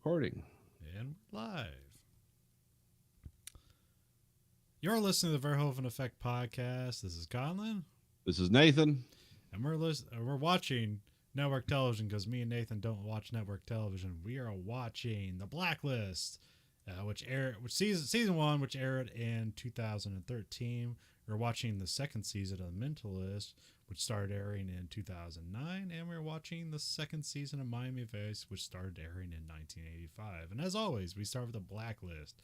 Recording. And we're live. You're listening to the Verhoeven Effect podcast. This is Conlon, This is Nathan. and we're watching network television because me and Nathan don't watch network television. We are watching The Blacklist, which season one, which aired in 2013. We're watching the second season of The Mentalist, which started airing in 2009, and we're watching the second season of Miami Vice, which started airing in 1985. And as always, we start with The Blacklist.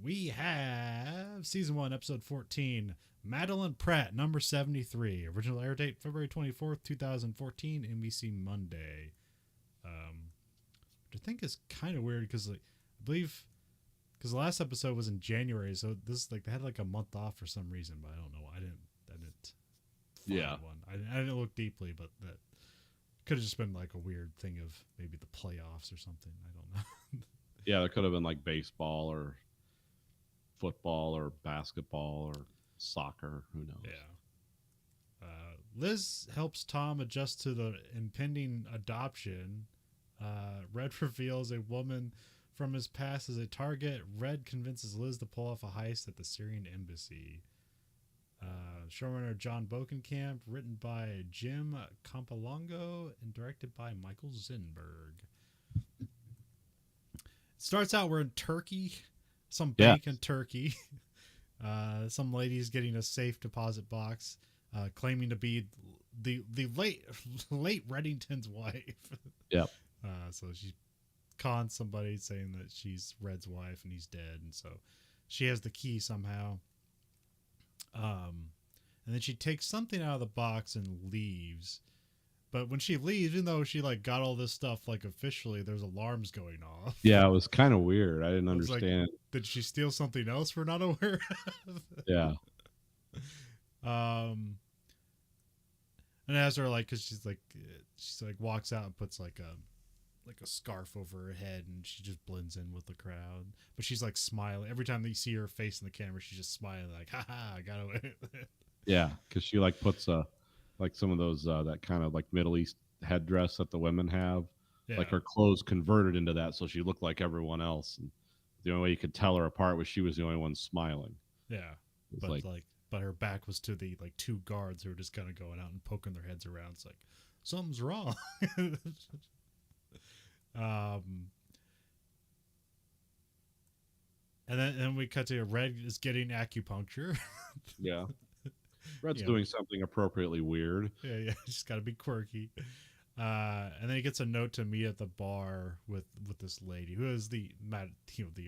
We have season 1, episode 14, Madeline Pratt, number 73. Original air date February 24th, 2014, NBC Monday. Which I think is kind of weird because I believe because the last episode was in January, so this they had a month off for some reason, but I don't know. I didn't find one. I didn't look deeply, but that could have just been a weird thing of maybe the playoffs or something. I don't know. Yeah, there could have been baseball or football or basketball or soccer. Who knows? Yeah. Liz helps Tom adjust to the impending adoption. Red reveals a woman from his past as a target. Red convinces Liz to pull off a heist at the Syrian embassy. Showrunner John Bokenkamp, written by Jim Campolongo and directed by Michael Zinberg. It starts out we're in Turkey, some bank in Turkey. Some lady's getting a safe deposit box, claiming to be the late Reddington's wife. Yep. So she cons somebody saying that she's Red's wife and he's dead, and so she has the key somehow. And then she takes something out of the box and leaves. But when she leaves, even though she got all this stuff officially, there's alarms going off. Yeah, it was kind of weird. I didn't understand. Did she steal something else we're not aware of? Yeah. And as her because she's walks out and puts a scarf over her head, and she just blends in with the crowd. But she's smiling every time that you see her face in the camera. She's just smiling ha, I got away with it. Yeah, because she puts some of those that kind of Middle East headdress that the women have. Yeah. Her clothes converted into that, so she looked like everyone else. And the only way you could tell her apart was she was the only one smiling. Yeah, but her back was to the two guards who were just kind of going out and poking their heads around. It's something's wrong. And then we cut to Red is getting acupuncture. Yeah. Red's doing something appropriately weird. Yeah, just got to be quirky. And then he gets a note to meet at the bar with this lady who is the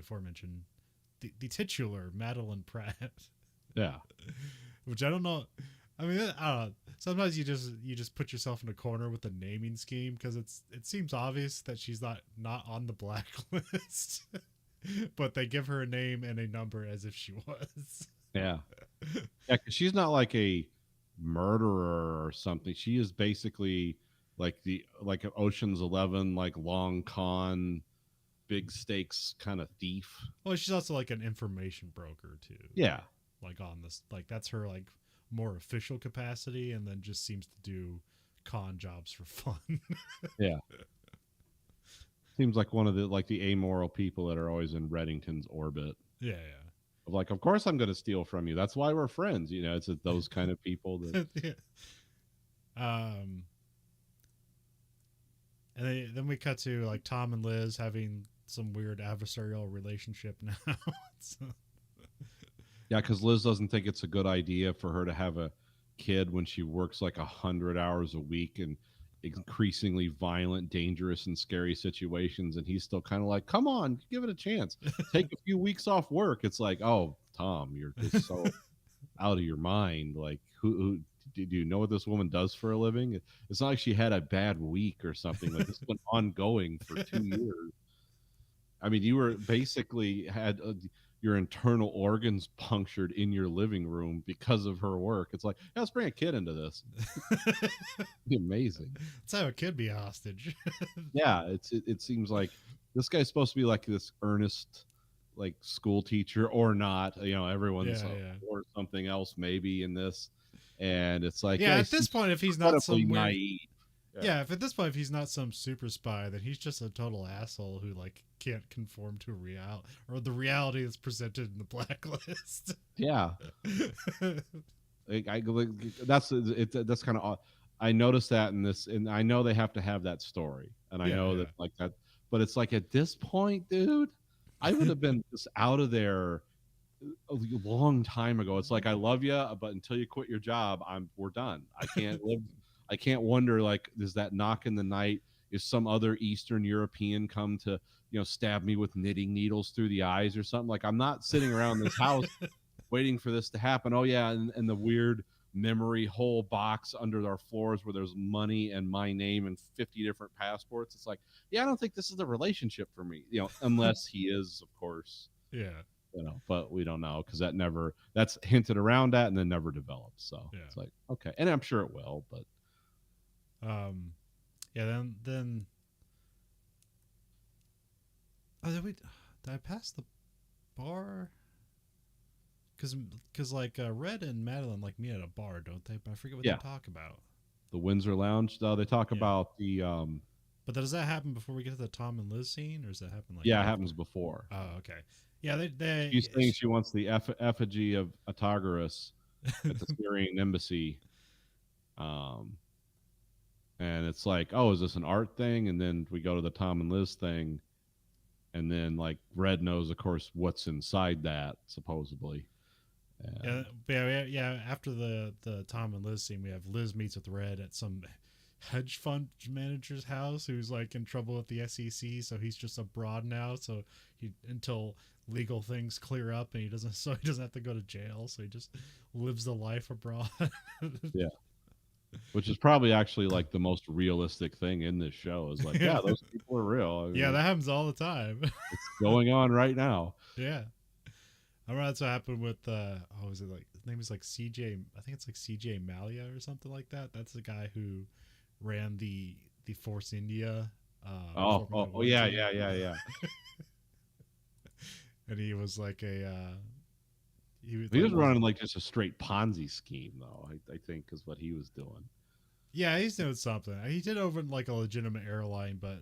aforementioned the titular Madeline Pratt. Yeah. Which I don't know. I mean, I don't know. Sometimes you just put yourself in a corner with the naming scheme because it seems obvious that she's not on the blacklist, but they give her a name and a number as if she was. Yeah. Yeah, because she's not a murderer or something. She is basically an Ocean's 11, long con, big stakes kind of thief. Well, she's also an information broker too. Yeah. On this, that's her more official capacity, and then just seems to do con jobs for fun. Yeah. Seems like one of the amoral people that are always in Reddington's orbit. Yeah. Of course I'm going to steal from you. That's why we're friends. It's those kind of people that. Yeah. And then we cut to Tom and Liz having some weird adversarial relationship now. So. Yeah, because Liz doesn't think it's a good idea for her to have a kid when she works 100 hours a week in increasingly violent, dangerous, and scary situations, and he's still kind of come on, give it a chance. Take a few weeks off work. It's oh, Tom, you're just so out of your mind. Who do you know what this woman does for a living? It's not like she had a bad week or something. It's been ongoing for 2 years. I mean, you were basically had your internal organs punctured in your living room because of her work. It's let's bring a kid into this. It'd be amazing. Let's have a kid be a hostage. Yeah, it seems like this guy's supposed to be this earnest school teacher or not. Everyone's or something else maybe in this. And it's at this point, if he's not some naive. Yeah, if at this point if he's not some super spy, then he's just a total asshole who like can't conform to real or the reality that's presented in the blacklist. Yeah. That's that's kind of, I noticed that in this, and I know they have to have that story, and I know that like that, but it's like at this point, dude, I would have been just out of there a long time ago. It's like, I love you, but until you quit your job, we're done. I can't live. I can't wonder, like, is that knock in the night? Is some other Eastern European come to, stab me with knitting needles through the eyes or something? Like, I'm not sitting around this house waiting for this to happen. Oh yeah, and the weird memory hole box under our floors where there's money and my name and 50 different passports. It's like, yeah, I don't think this is the relationship for me, unless he is, of course. Yeah. But we don't know, because that's hinted around at and then never developed. So it's like, okay, and I'm sure it will, but then did I pass the bar? Because like Red and Madeline like meet at a bar, don't they? But I forget what they talk about. The Windsor Lounge. They talk about the. But does that happen before we get to the Tom and Liz scene, or does that happen like? Yeah, it happens before. Oh, okay. Yeah, they. She's saying she wants the effigy of Autogoras at the Syrian embassy. And it's like, oh, is this an art thing? And then we go to the Tom and Liz thing, and then like Red knows, of course, what's inside that supposedly. Yeah. After the Tom and Liz scene, we have Liz meets with Red at some hedge fund manager's house who's like in trouble with the SEC, so he's just abroad now. So until legal things clear up, and he doesn't have to go to jail. So he just lives the life abroad. Yeah. Which is probably actually like the most realistic thing in this show, is like, yeah, those people are real. I mean, yeah, that happens all the time. It's going on right now. Yeah. I remember that's what happened with was it like, his name is like CJ, I think it's like CJ Malia or something like that. That's the guy who ran the Force India. Yeah. And he was like he was running like just a straight Ponzi scheme, though. I think is what he was doing. Yeah, he's doing something. He did open like a legitimate airline, but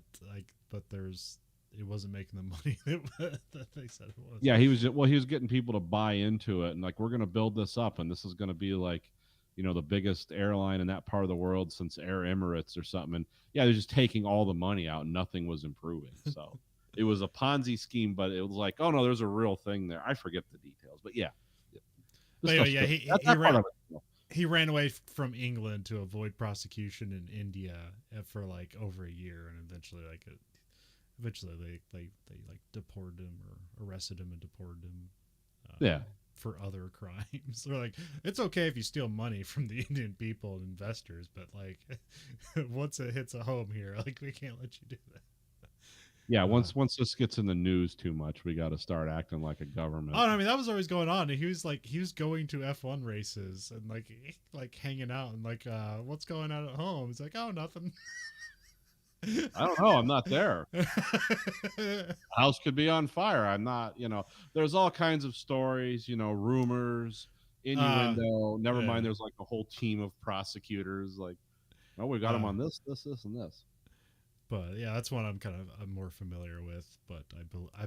it wasn't making the money that they said it was. Yeah, he was getting people to buy into it, and like, we're going to build this up, and this is going to be like, the biggest airline in that part of the world since Air Emirates or something. And yeah, they're just taking all the money out, and nothing was improving. So it was a Ponzi scheme, but it was like, oh no, there's a real thing there. I forget the details, but yeah. He ran away from England to avoid prosecution in India for like over a year, and eventually they like deported him or arrested him and deported him. For other crimes. They're like, it's okay if you steal money from the Indian people and investors, but like once it hits a home here, like, we can't let you do that. Yeah, once this gets in the news too much, we got to start acting like a government. Oh, I mean, that was always going on. He was going to F1 races and like hanging out and like, what's going on at home? He's like, oh, nothing. I don't know. I'm not there. House could be on fire. I'm not. There's all kinds of stories. Rumors, innuendo. Never mind. There's like a whole team of prosecutors. Like, oh, we got him on this, and this. But yeah, that's one I'm more familiar with. But I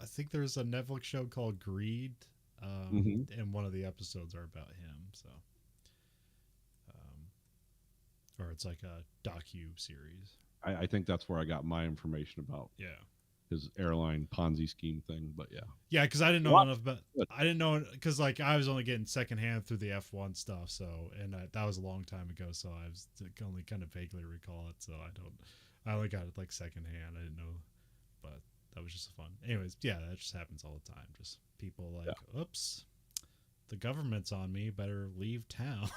think there's a Netflix show called Greed, and one of the episodes are about him. So, or it's like a docu-series. I think that's where I got my information about his airline Ponzi scheme thing. But yeah, because I didn't know enough about. I didn't know, because like I was only getting secondhand through the F1 stuff. So, and that was a long time ago. So I was only kind of vaguely recall it. So I only got it like secondhand. I didn't know, but that was just fun. Anyways, yeah, that just happens all the time. Just people like, oops, the government's on me. Better leave town.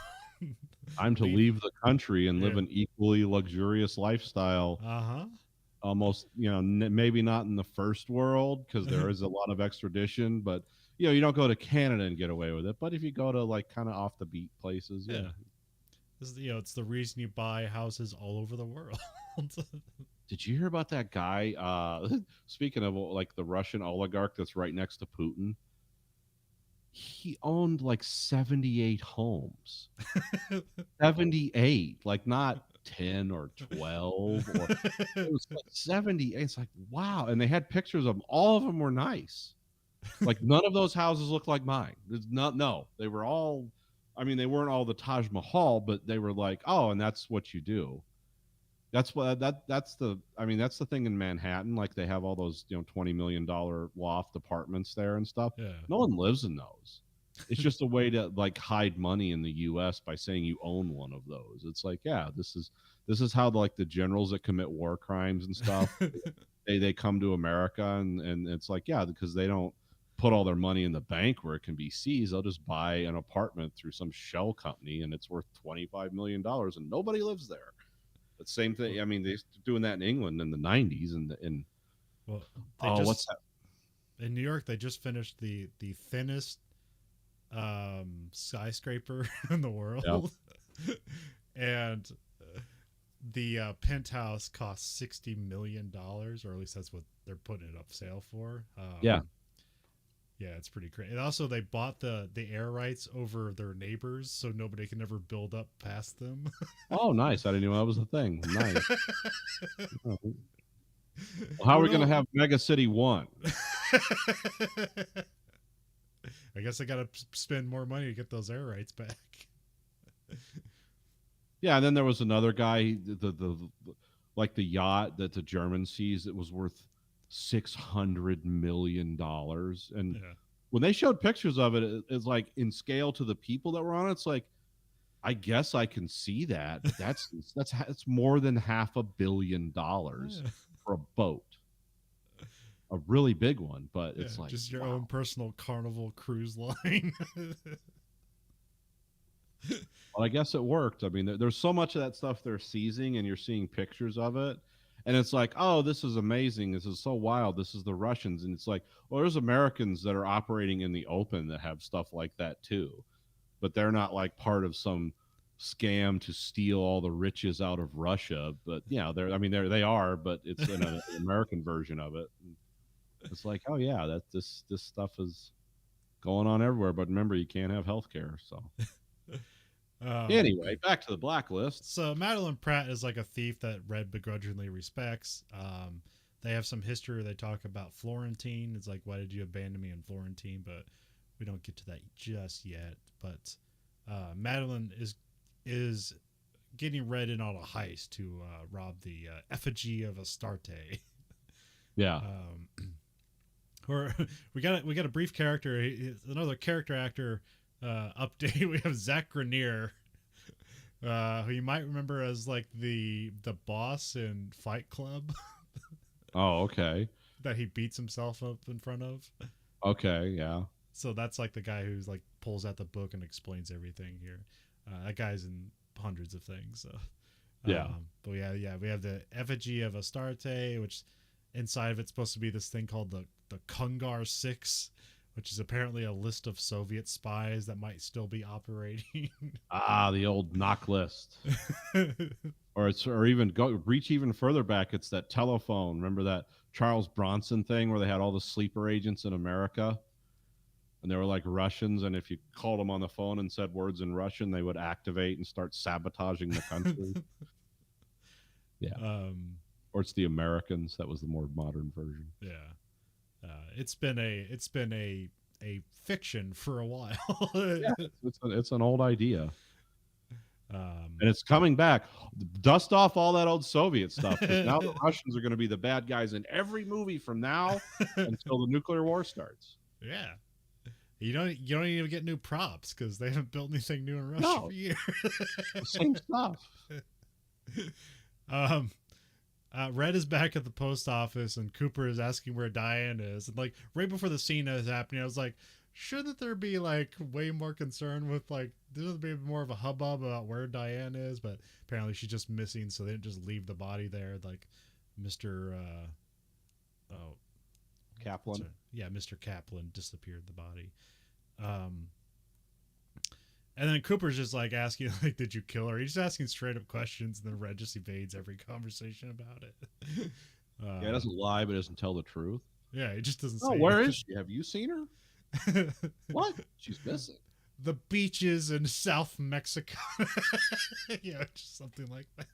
Time to leave the country and live an equally luxurious lifestyle. Almost, maybe not in the first world, because there is a lot of extradition, but you don't go to Canada and get away with it. But if you go to like kind of off the beat places, this is, it's the reason you buy houses all over the world. Did you hear about that guy? Speaking of like the Russian oligarch that's right next to Putin. He owned like 78 homes. 78, like not 10 or 12, or it was like 70. It's like, wow. And they had pictures of them. All of them were nice. Like none of those houses looked like mine. There's not, no, they were all, I mean, they weren't all the Taj Mahal, but they were like, oh, and that's what you do. That's what that's the, I mean, that's the thing in Manhattan. Like they have all those, $20 million loft apartments there and stuff. Yeah. No one lives in those. It's just a way to like hide money in the US by saying you own one of those. It's like, yeah, this is how like the generals that commit war crimes and stuff, they come to America, and it's like, yeah, because they don't put all their money in the bank where it can be seized. They'll just buy an apartment through some shell company and it's worth $25 million and nobody lives there. But same thing. I mean, they're doing that in England in the 90s, and Well, what's that? In New York, they just finished the thinnest skyscraper in the world. Yep. And the penthouse cost $60 million, or at least that's what they're putting it up sale for. Yeah. Yeah, it's pretty crazy. And also, they bought the air rights over their neighbors, so nobody can ever build up past them. Oh, nice! I didn't know that was a thing. Nice. Well, how are we going to have Mega City 1? I guess I got to spend more money to get those air rights back. Yeah, and then there was another guy, the like the yacht that the Germans seized. It was worth $600 million, and when they showed pictures of it, it's like in scale to the people that were on it. It's like, I guess I can see that, but that's more than $500 million for a boat, a really big one. But it's like just your own personal Carnival cruise line. Well, I guess it worked. I mean, there's so much of that stuff they're seizing, and you're seeing pictures of it. And it's like, oh, this is amazing. This is so wild. This is the Russians. And it's like, well, there's Americans that are operating in the open that have stuff like that too. But they're not like part of some scam to steal all the riches out of Russia. But yeah, they are, but it's an American version of it. And it's like, oh yeah, that this stuff is going on everywhere. But remember, you can't have health care. So anyway, back to the Blacklist. So Madeline Pratt is like a thief that Red begrudgingly respects. They have some history. They talk about Florentine. It's like, why did you abandon me in Florentine? But we don't get to that just yet. But Madeline is getting Red in on a heist to rob the effigy of Astarte. Yeah. Or we got a brief character, another character actor update. We have Zach Grenier, who you might remember as like the boss in Fight Club. Oh, okay. That he beats himself up in front of. Okay, yeah. So that's like the guy who's like pulls out the book and explains everything here. That guy's in hundreds of things. So yeah. But yeah, we have the effigy of Astarte, which inside of it's supposed to be this thing called the Kungar 6, which is apparently a list of Soviet spies that might still be operating. The old knock list. or even reach even further back. It's that telephone. Remember that Charles Bronson thing where they had all the sleeper agents in America? And they were like Russians, and if you called them on the phone and said words in Russian, they would activate and start sabotaging the country. Yeah. Or it's the Americans. That was the more modern version. Yeah. It's been a fiction for a while. Yeah, it's an old idea. And it's coming back. Dust off all that old Soviet stuff. Now the Russians are going to be the bad guys in every movie from now until the nuclear war starts. Yeah. You don't even get new props because they haven't built anything new in Russia for years. Same stuff. Red is back at the post office, and Cooper is asking where Diane is. And like right before the scene is happening, I was like, shouldn't there be like way more concern with like there be more of a hubbub about where Diane is? But apparently she's just missing, so they didn't just leave the body there. Like Mr. Kaplan. Sorry. Yeah, Mr. Kaplan disappeared the body. And then Cooper's just like asking, like, did you kill her? He's just asking straight up questions, and then Red just evades every conversation about it. He doesn't lie, but doesn't tell the truth. Yeah, he just doesn't say. Oh, where is she? Have you seen her? What? She's missing. The beaches in South Mexico. Yeah, just something like that.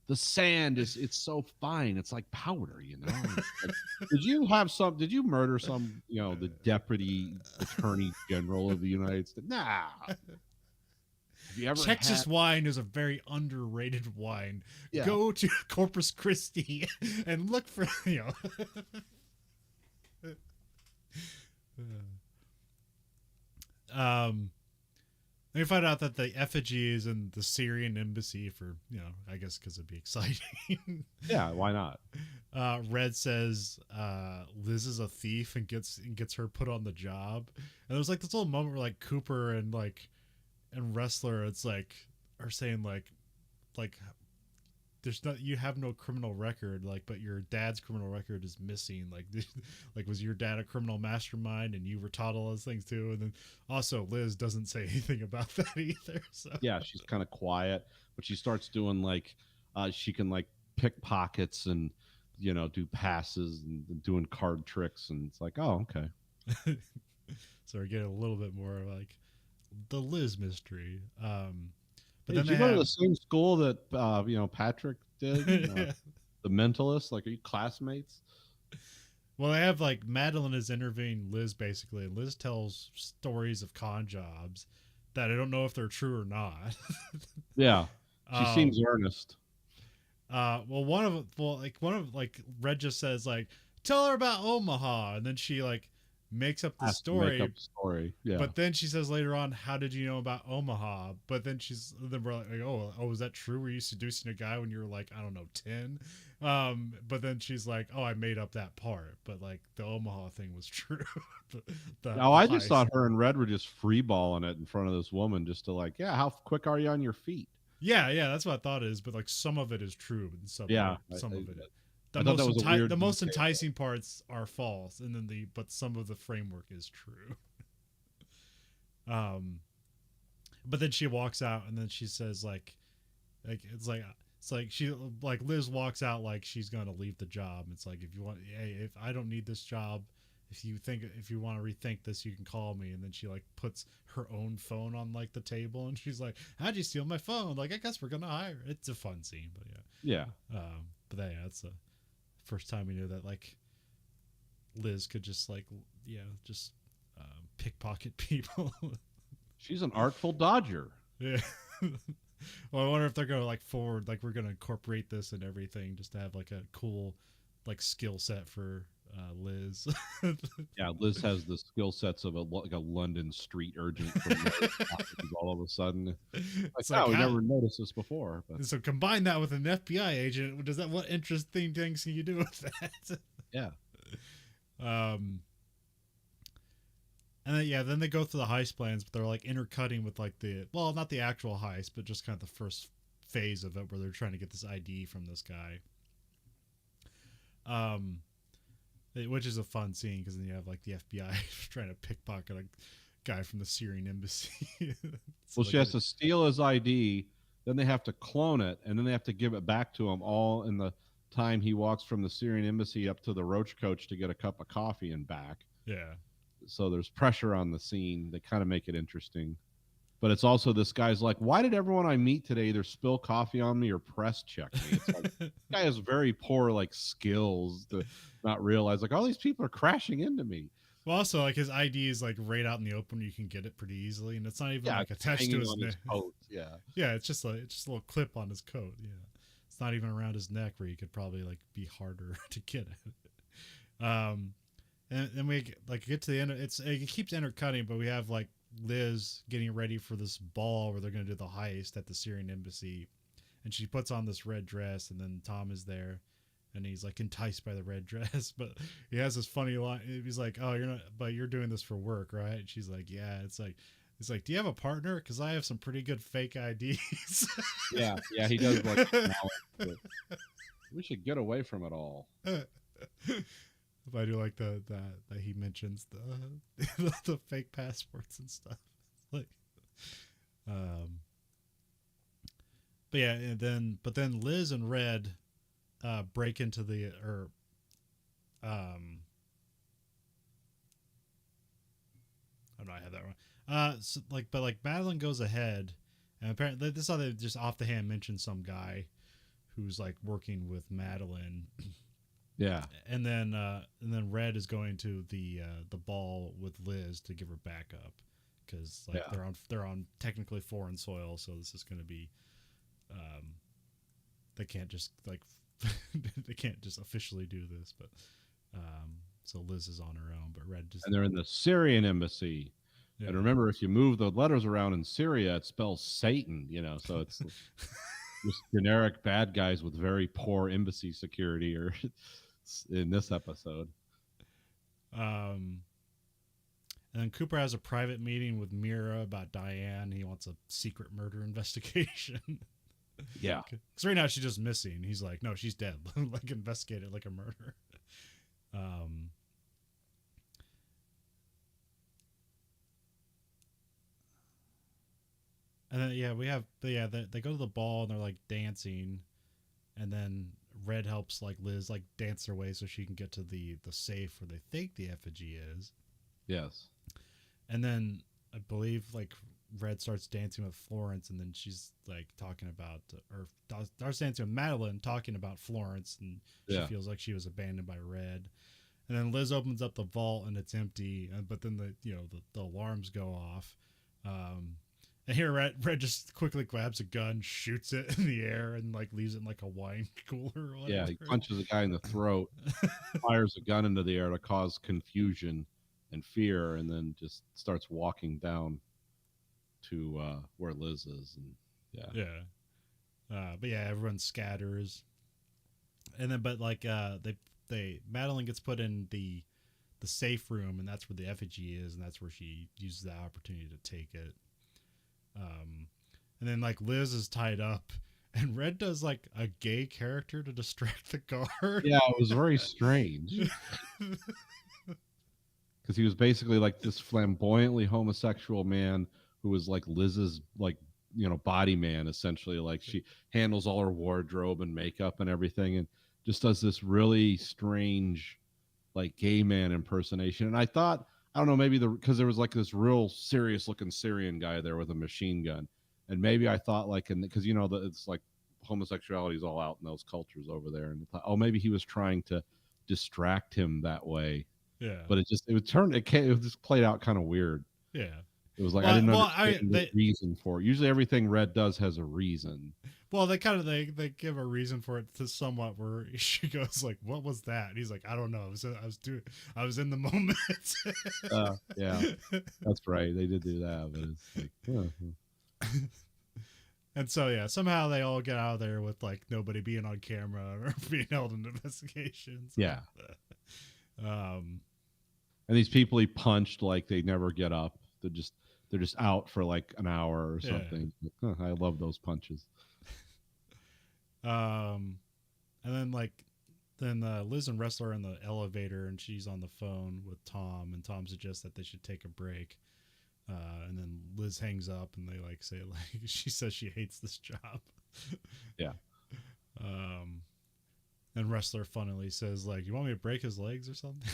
the sand it's so fine. It's like powder, you know. Like, did you murder some, the deputy attorney general of the United States? Nah. Have you ever had Texas wine is a very underrated wine. yeah. Go to Corpus Christi and look for um Then you find out that the effigy is in the Syrian embassy for, I guess because it'd be exciting. Yeah, why not? Red says Liz is a thief and gets her put on the job. And there's like this little moment where like Cooper and Wrestler, it's like, are saying like there's not, you have no criminal record, like, but your dad's criminal record is missing. Like was your dad a criminal mastermind and you were taught all those things too? And then also Liz doesn't say anything about that either. So Yeah, she's kind of quiet, but she starts doing like she can like pickpockets and do passes and doing card tricks, and it's like, oh, okay. So we're getting a little bit more like the Liz mystery. But Hey, then did you go to the same school that Patrick did? The Mentalist? Like, are you classmates? Well, they have like Madeline is interviewing Liz basically, and Liz tells stories of con jobs that I don't know if they're true or not. Yeah, she seems earnest. One of Red just says like, tell her about Omaha, and then she like makes up the story. Yeah. But then she says later on, how did you know about Omaha? But then we're like, oh, is that true? Were you seducing a guy when you were like, I don't know, 10? But then she's like, oh, I made up that part. But like the Omaha thing was true. I just thought her and Red were just freeballing it in front of this woman just to like, yeah, how quick are you on your feet? Yeah, that's what I thought it is. But like some of it is true. And some of it. The most enticing parts are false, and then but some of the framework is true. But then she walks out, and then she says Liz walks out like she's gonna leave the job. It's like, if I don't need this job, if you want to rethink this, you can call me. And then she like puts her own phone on like the table, and she's like, how'd you steal my phone? Like, I guess we're gonna hire. It's a fun scene, but yeah. But yeah, it's the first time we knew that like Liz could just pickpocket people. She's an artful dodger. Yeah. Well, I wonder if they're gonna like forward, like we're gonna incorporate this and everything, just to have like a cool like skill set for Liz. Yeah, Liz has the skill sets of a London street urgent all of a sudden. Like, we never noticed this before. But. So combine that with an FBI agent. What interesting things can you do with that? Yeah. And then they go through the heist plans, but they're like intercutting with like not the actual heist, but just kind of the first phase of it where they're trying to get this ID from this guy. Which is a fun scene because then you have like the FBI trying to pickpocket a guy from the Syrian embassy. She has to steal his ID, then they have to clone it, and then they have to give it back to him all in the time he walks from the Syrian embassy up to the Roach Coach to get a cup of coffee and back. Yeah. So there's pressure on the scene. They kind of make it interesting. But it's also this guy's like, why did everyone I meet today either spill coffee on me or press check me? It's like, this guy has very poor like skills to not realize like all these people are crashing into me. Well, also like his ID is like right out in the open. You can get it pretty easily, and it's not even like attached to his neck. Coat. Yeah, yeah, it's just a little clip on his coat. Yeah, it's not even around his neck where you could probably like be harder to get it. And then we get to the end. It keeps intercutting, but we have like Liz getting ready for this ball where they're going to do the heist at the Syrian embassy, and she puts on this red dress, and then Tom is there, and he's like enticed by the red dress, but he has this funny line. He's like, "Oh, you're doing this for work, right?" And she's like, "Yeah." It's like, do you have a partner? Because I have some pretty good fake IDs. Yeah, he does. Like, we should get away from it all. If I do like that he mentions the fake passports and stuff, like, but yeah, but then Liz and Red break into the I don't know, I had that wrong. But Madeline goes ahead, and apparently this is how they just off the hand mention some guy who's like working with Madeline. Yeah. And then Red is going to the ball with Liz to give her backup because like Yeah. they're on technically foreign soil, so this is going to be um, they can't just like they can't just officially do this, but so Liz is on her own, but Red just And they're in the Syrian embassy. yeah. And remember, if you move the letters around in Syria, it spells Satan, so it's just generic bad guys with very poor embassy security or in this episode. And then Cooper has a private meeting with Mira about Diane. He wants a secret murder investigation. Yeah. Because right now she's just missing. He's like, no, she's dead. Like, investigate it like a murder. And then they go to the ball and they're like dancing, and then Red helps like Liz like dance their way so she can get to the safe where they think the effigy is. Yes. And then I believe like Red starts dancing with Florence, and then she's like talking about, or starts dancing with Madeline, talking about Florence, and she feels like she was abandoned by Red. And then Liz opens up the vault and it's empty, but then the alarms go off. And here Red just quickly grabs a gun, shoots it in the air, and like leaves it in like a wine cooler or whatever. Yeah, he punches a guy in the throat, fires a gun into the air to cause confusion and fear, and then just starts walking down to where Liz is. And but yeah, everyone scatters. And then but like they Madeline gets put in the safe room, and that's where the effigy is, and that's where she uses the opportunity to take it. And then like Liz is tied up, and Red does like a gay character to distract the guard. Yeah, it was very strange. Because he was basically like this flamboyantly homosexual man who was like Liz's like body man, essentially. Like she handles all her wardrobe and makeup and everything, and just does this really strange like gay man impersonation. And I thought, I don't know, maybe because there was like this real serious looking Syrian guy there with a machine gun, and maybe I thought like, because it's like homosexuality is all out in those cultures over there, and I thought, oh, maybe he was trying to distract him that way. Yeah, but it just played out kind of weird. Yeah, it was like I didn't understand the reason for it. Usually everything Red does has a reason. Well, they give a reason for it to somewhat, where she goes like, "What was that?" And he's like, "I don't know. I was in the moment." Yeah, that's right. They did do that, but it's like, and so somehow they all get out of there with like nobody being on camera or being held in investigations. Yeah. And these people he punched, like they never get up. They're just out for like an hour or something. Yeah. I love those punches. And then Liz and Wrestler are in the elevator, and she's on the phone with Tom, and Tom suggests that they should take a break. And then Liz hangs up, and they like say like she says she hates this job. Yeah. And Wrestler funnily says like, "You want me to break his legs or something?"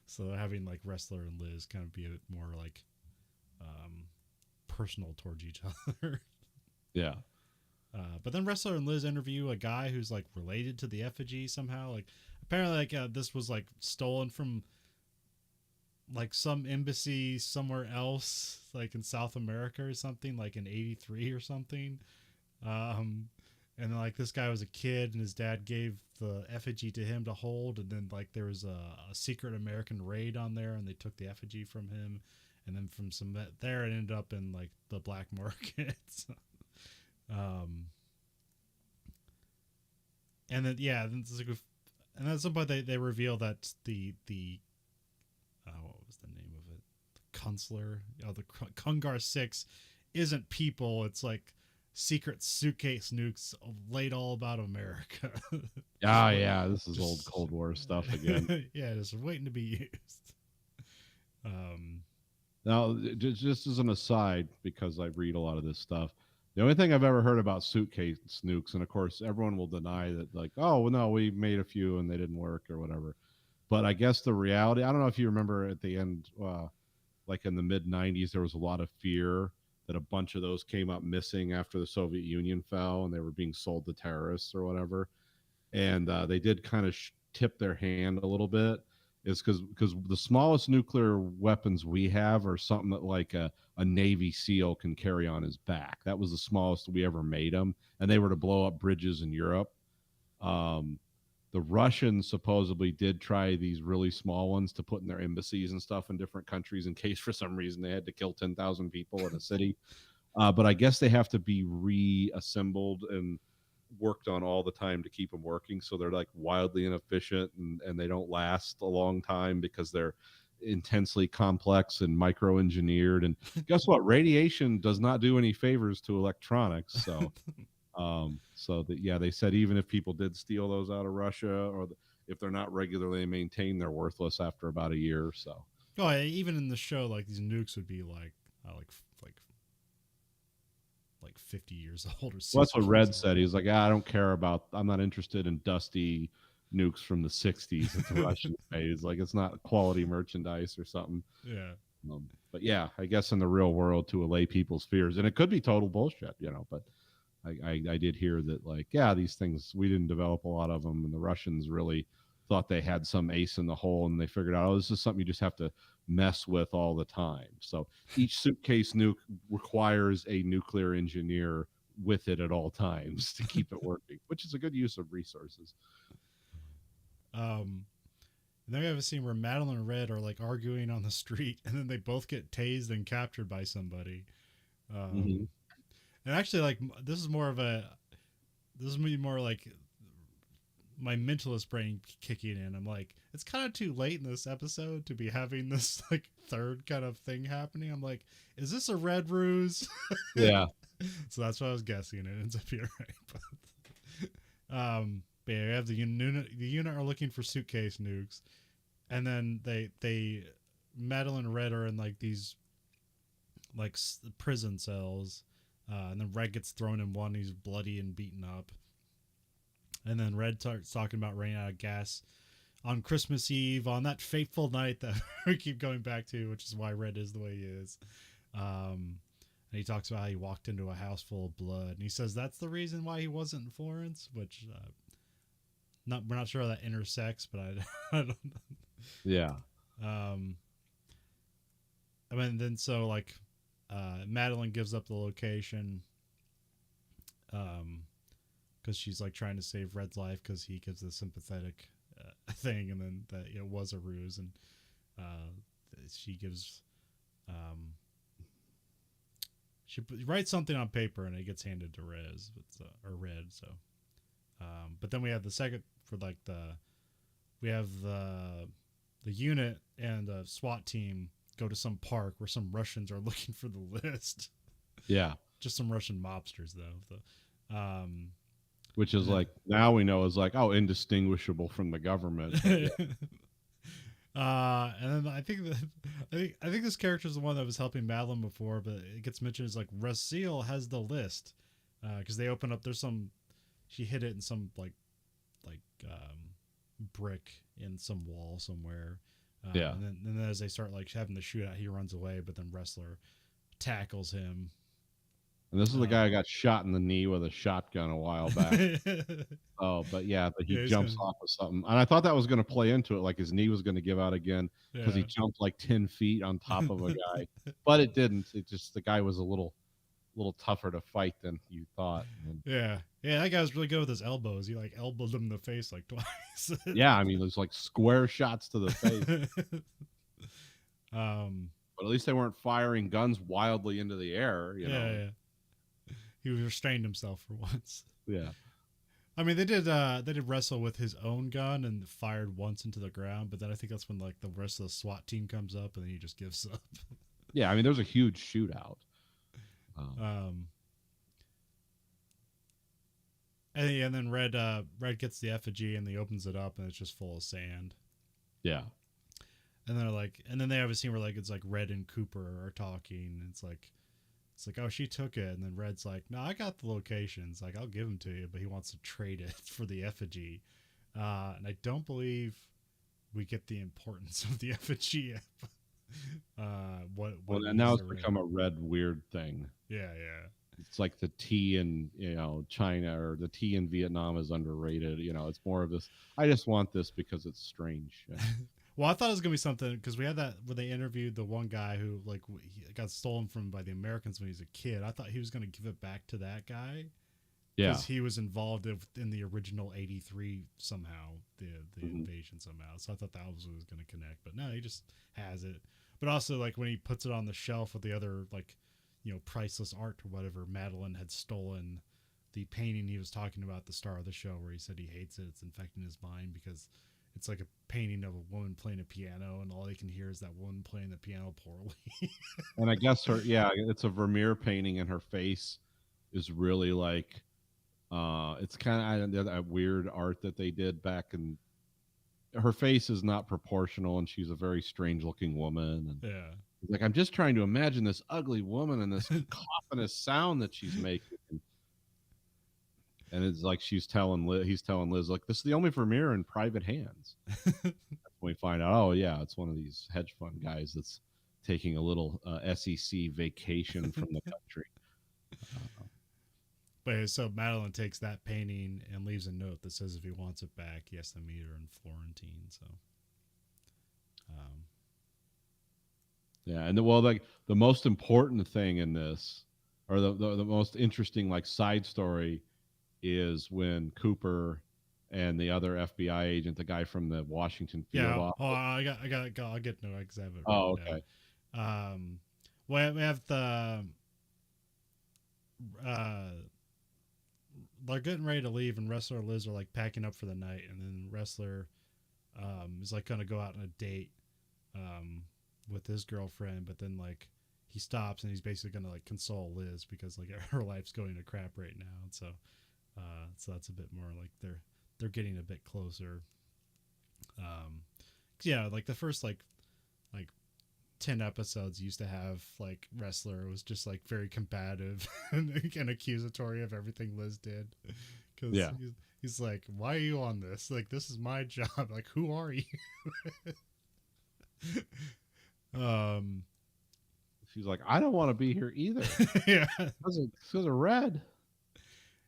So having like Wrestler and Liz kind of be a bit more like personal towards each other. Yeah. But then Wrestler and Liz interview a guy who's like related to the effigy somehow. Like apparently like this was like stolen from like some embassy somewhere else, like in South America or something, like in '83 or something. And then like this guy was a kid, and his dad gave the effigy to him to hold, and then like there was a secret American raid on there, and they took the effigy from him, and then from some there it ended up in like the black market. And then then it's like, and at some point they reveal that the what was the name of it? The Kunstler, the Kungar 6 isn't people. It's like secret suitcase nukes laid all about America. Yeah, this is old Cold War stuff again. Yeah, just waiting to be used. Now, just as an aside, because I read a lot of this stuff, the only thing I've ever heard about suitcase nukes, and of course everyone will deny that, like, oh, well, no, we made a few and they didn't work or whatever. But I guess the reality, I don't know if you remember at the end, like in the mid 90s, there was a lot of fear that a bunch of those came up missing after the Soviet Union fell, and they were being sold to terrorists or whatever. And they did kind of tip their hand a little bit, is because the smallest nuclear weapons we have are something that like a Navy SEAL can carry on his back. That was the smallest we ever made them, and they were to blow up bridges in Europe. Um, the Russians supposedly did try these really small ones to put in their embassies and stuff in different countries in case for some reason they had to kill 10,000 people in a city. But I guess they have to be reassembled and worked on all the time to keep them working. So they're like wildly inefficient, and they don't last a long time because they're intensely complex and micro engineered. And guess what? Radiation does not do any favors to electronics. So so that, yeah, they said even if people did steal those out of Russia, or if they're not regularly maintained, they're worthless after about a year or so. Oh, even in the show, like these nukes would be like 50 years old or 60. Well, that's what Red old. said. He was like, I don't care about, I'm not interested in dusty nukes from the 60s that the Russians made. Like, it's not quality merchandise or something. Yeah. But yeah, I guess in the real world, to allay people's fears, and it could be total bullshit, but I did hear that, like, yeah, these things, we didn't develop a lot of them, and the Russians really thought they had some ace in the hole, and they figured out, oh, this is something you just have to mess with all the time. So each suitcase nuke requires a nuclear engineer with it at all times to keep it working, which is a good use of resources. And then we have a scene where Madeline and Red are like arguing on the street, and then they both get tased and captured by somebody. And actually, like, this is more like my mentalist brain kicking in. I'm like, it's kind of too late in this episode to be having this like third kind of thing happening. I'm like, is this a Red ruse? Yeah. So that's what I was guessing. It ends up being right. But yeah, we have the unit are looking for suitcase nukes, and then they Madeline and Red are in like these like prison cells, and then Red gets thrown in one. He's bloody and beaten up. And then Red starts talking about running out of gas on Christmas Eve, on that fateful night that we keep going back to, which is why Red is the way he is. And he talks about how he walked into a house full of blood. And he says that's the reason why he wasn't in Florence, which we're not sure how that intersects, but I don't know. Yeah. I mean, then so like Madeline gives up the location because she's like trying to save Red's life because he gives a sympathetic thing, and then that it was a ruse, and she gives she writes something on paper and it gets handed to Red. So but then we have the second for like we have the unit and the SWAT team go to some park where some Russians are looking for the list. Yeah. Just some Russian mobsters though. Which is like, now we know is like, oh, indistinguishable from the government. Yeah. And then I think this character is the one that was helping Madeline before, but it gets mentioned as like Rasil has the list because they open up. There's some, she hid it in some like brick in some wall somewhere. Yeah. And then as they start like having the shootout, he runs away, but then Wrestler tackles him. And this is the guy who got shot in the knee with a shotgun a while back. But he jumps off of something. And I thought that was going to play into it, like his knee was going to give out again because he jumped like 10 feet on top of a guy. But it didn't. It just, the guy was a little tougher to fight than you thought. Yeah, that guy was really good with his elbows. He like elbowed him in the face like twice. Yeah, I mean, there's like square shots to the face. But at least they weren't firing guns wildly into the air, you know. Yeah. He restrained himself for once. Yeah. I mean, they did wrestle with his own gun and fired once into the ground, but then I think that's when like the rest of the SWAT team comes up and then he just gives up. Yeah, I mean, there's a huge shootout. And then Red gets the effigy and he opens it up and it's just full of sand. Yeah. And then they have a scene where like it's like Red and Cooper are talking. And it's like, oh, she took it. And then Red's like, no, I got the locations. Like, I'll give them to you, but he wants to trade it for the effigy. And I don't believe we get the importance of the effigy yet. what and now uses it's a red. become a red weird thing. Yeah, yeah. It's like the tea in China, or the tea in Vietnam is underrated. It's more of this. I just want this because it's strange. Yeah. Well, I thought it was gonna be something because we had that when they interviewed the one guy who he got stolen from by the Americans when he was a kid. I thought he was gonna give it back to that guy Yeah. because he was involved in the original '83 somehow, the Mhm. invasion somehow. So I thought that was what was gonna connect, but no, he just has it. But also like when he puts it on the shelf with the other like priceless art or whatever, Madeline had stolen the painting he was talking about at the start of the show where he said he hates it. It's infecting his mind because it's like a painting of a woman playing a piano, and all he can hear is that woman playing the piano poorly. And I guess it's a Vermeer painting, and her face is really like, it's kind of that weird art that they did back in. Her face is not proportional, and she's a very strange looking woman. And Yeah. like, I'm just trying to imagine this ugly woman and this cacophonous sound that she's making. And it's like he's telling Liz, like, this is the only Vermeer in private hands. We find out, oh yeah, it's one of these hedge fund guys that's taking a little SEC vacation from the country. But so Madeline takes that painting and leaves a note that says if he wants it back, he has to meet her in Florentine. So, Yeah, and like the most important thing in this, or the most interesting like side story, is when Cooper and the other FBI agent, the guy from the Washington field yeah. office. Oh, I'll get no because I have it. Oh, okay. Down. We have the they're getting ready to leave, and Wrestler and Liz are like packing up for the night, and then Wrestler is like going to go out on a date with his girlfriend, but then like he stops and he's basically going to like console Liz because like her life's going to crap right now, and so that's a bit more like they're getting a bit closer. Yeah, like the first like 10 episodes used to have like Wrestler was just like very combative and accusatory of everything Liz did because Yeah. he's like, why are you on this, like this is my job, like who are you? She's like, I don't want to be here either. Yeah. Because of red.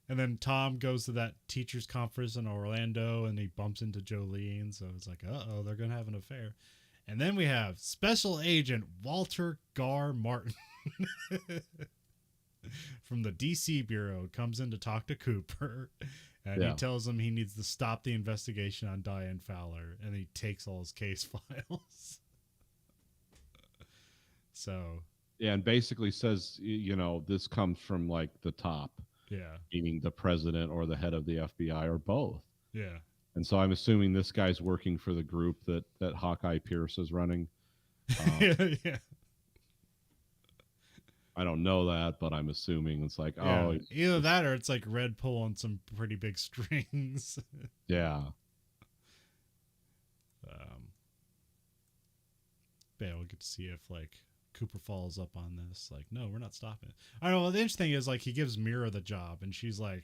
And then Tom goes to that teachers conference in Orlando and he bumps into Jolene, so it's like, uh-oh, they're gonna have an affair. And then we have Special Agent Walter Gar Martin from the DC Bureau comes in to talk to Cooper, and he tells him he needs to stop the investigation on Diane Fowler, and he takes all his case files. So yeah, and basically says, this comes from like the top, meaning the president or the head of the FBI or both. Yeah. And so I'm assuming this guy's working for the group that Hawkeye Pierce is running. Yeah. I don't know that, but I'm assuming it's like, either that or it's like Red pulling some pretty big strings. Yeah. Yeah, we'll get to see if like Cooper follows up on this. Like, no, we're not stopping it. I don't know. Well, the interesting thing is like he gives Mira the job, and she's like,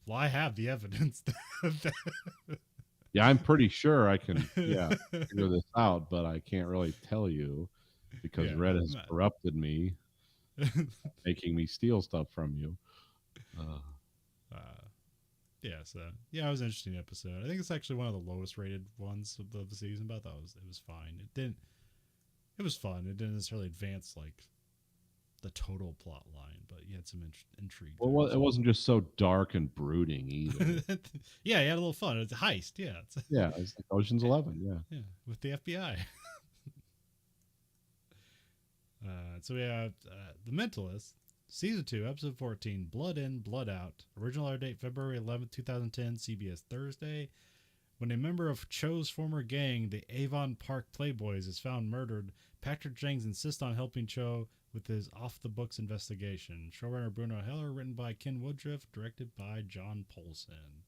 well, I have the evidence. Yeah, I'm pretty sure I can figure this out, but I can't really tell you because Red has corrupted me, making me steal stuff from you. It was an interesting episode. I think it's actually one of the lowest rated ones of the season, but I thought it was fine. It was fun. It didn't necessarily advance like the total plot line, but you had some intrigue. Well, it wasn't just so dark and brooding either. Yeah, you had a little fun. It's a heist. Yeah. It's like Ocean's 11. Yeah. Yeah, with the FBI. So we have The Mentalist, Season 2, Episode 14, Blood In, Blood Out. Original air date February 11th, 2010, CBS Thursday. When a member of Cho's former gang, the Avon Park Playboys, is found murdered, Patrick Jennings insists on helping Cho with his off-the-books investigation. Showrunner Bruno Heller, written by Ken Woodruff, directed by John Polson.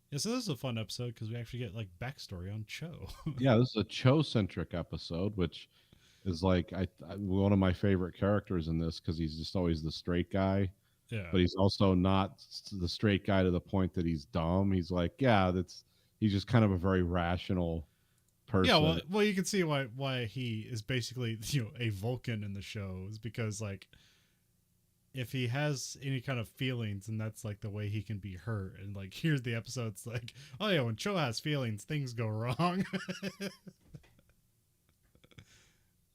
Yeah, so this is a fun episode because we actually get like backstory on Cho. Yeah, this is a Cho-centric episode, which is like one of my favorite characters in this because he's just always the straight guy. Yeah, but he's also not the straight guy to the point that he's dumb. He's like, he's just kind of a very rational Yeah, person. well, you can see why he is basically a Vulcan in the show is because like if he has any kind of feelings and that's like the way he can be hurt and like here's the episode's like, oh yeah, when Cho has feelings things go wrong.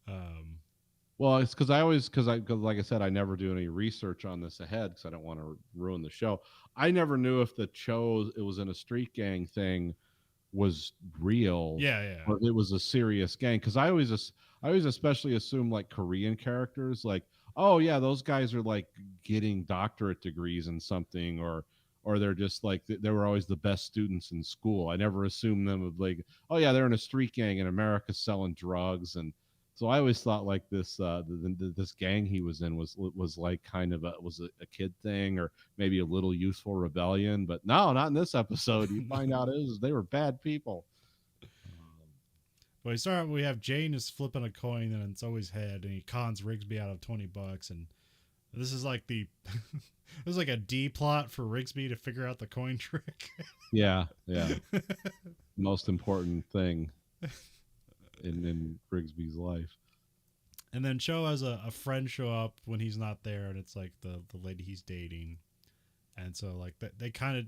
um Well, it's because like I said, I never do any research on this ahead because I don't want to ruin the show. I never knew if the Cho it was in a street gang thing was real yeah. or it was a serious gang. Because I always especially assume like Korean characters, like, oh yeah, those guys are like getting doctorate degrees in something, or they're just like they were always the best students in school. I never assumed them of like, oh yeah, they're in a street gang in America selling drugs. And so I always thought like this gang he was in was like kind of a kid thing or maybe a little youthful rebellion. But no, not in this episode. You find out they were bad people. Well, we have Jane is flipping a coin and it's always head, and he cons Rigsby out of $20, and this is like this is like a D plot for Rigsby to figure out the coin trick. Yeah, yeah. Most important thing in Grigsby's life. And then Cho has a friend show up when he's not there, and it's like the lady he's dating, and so like they kind of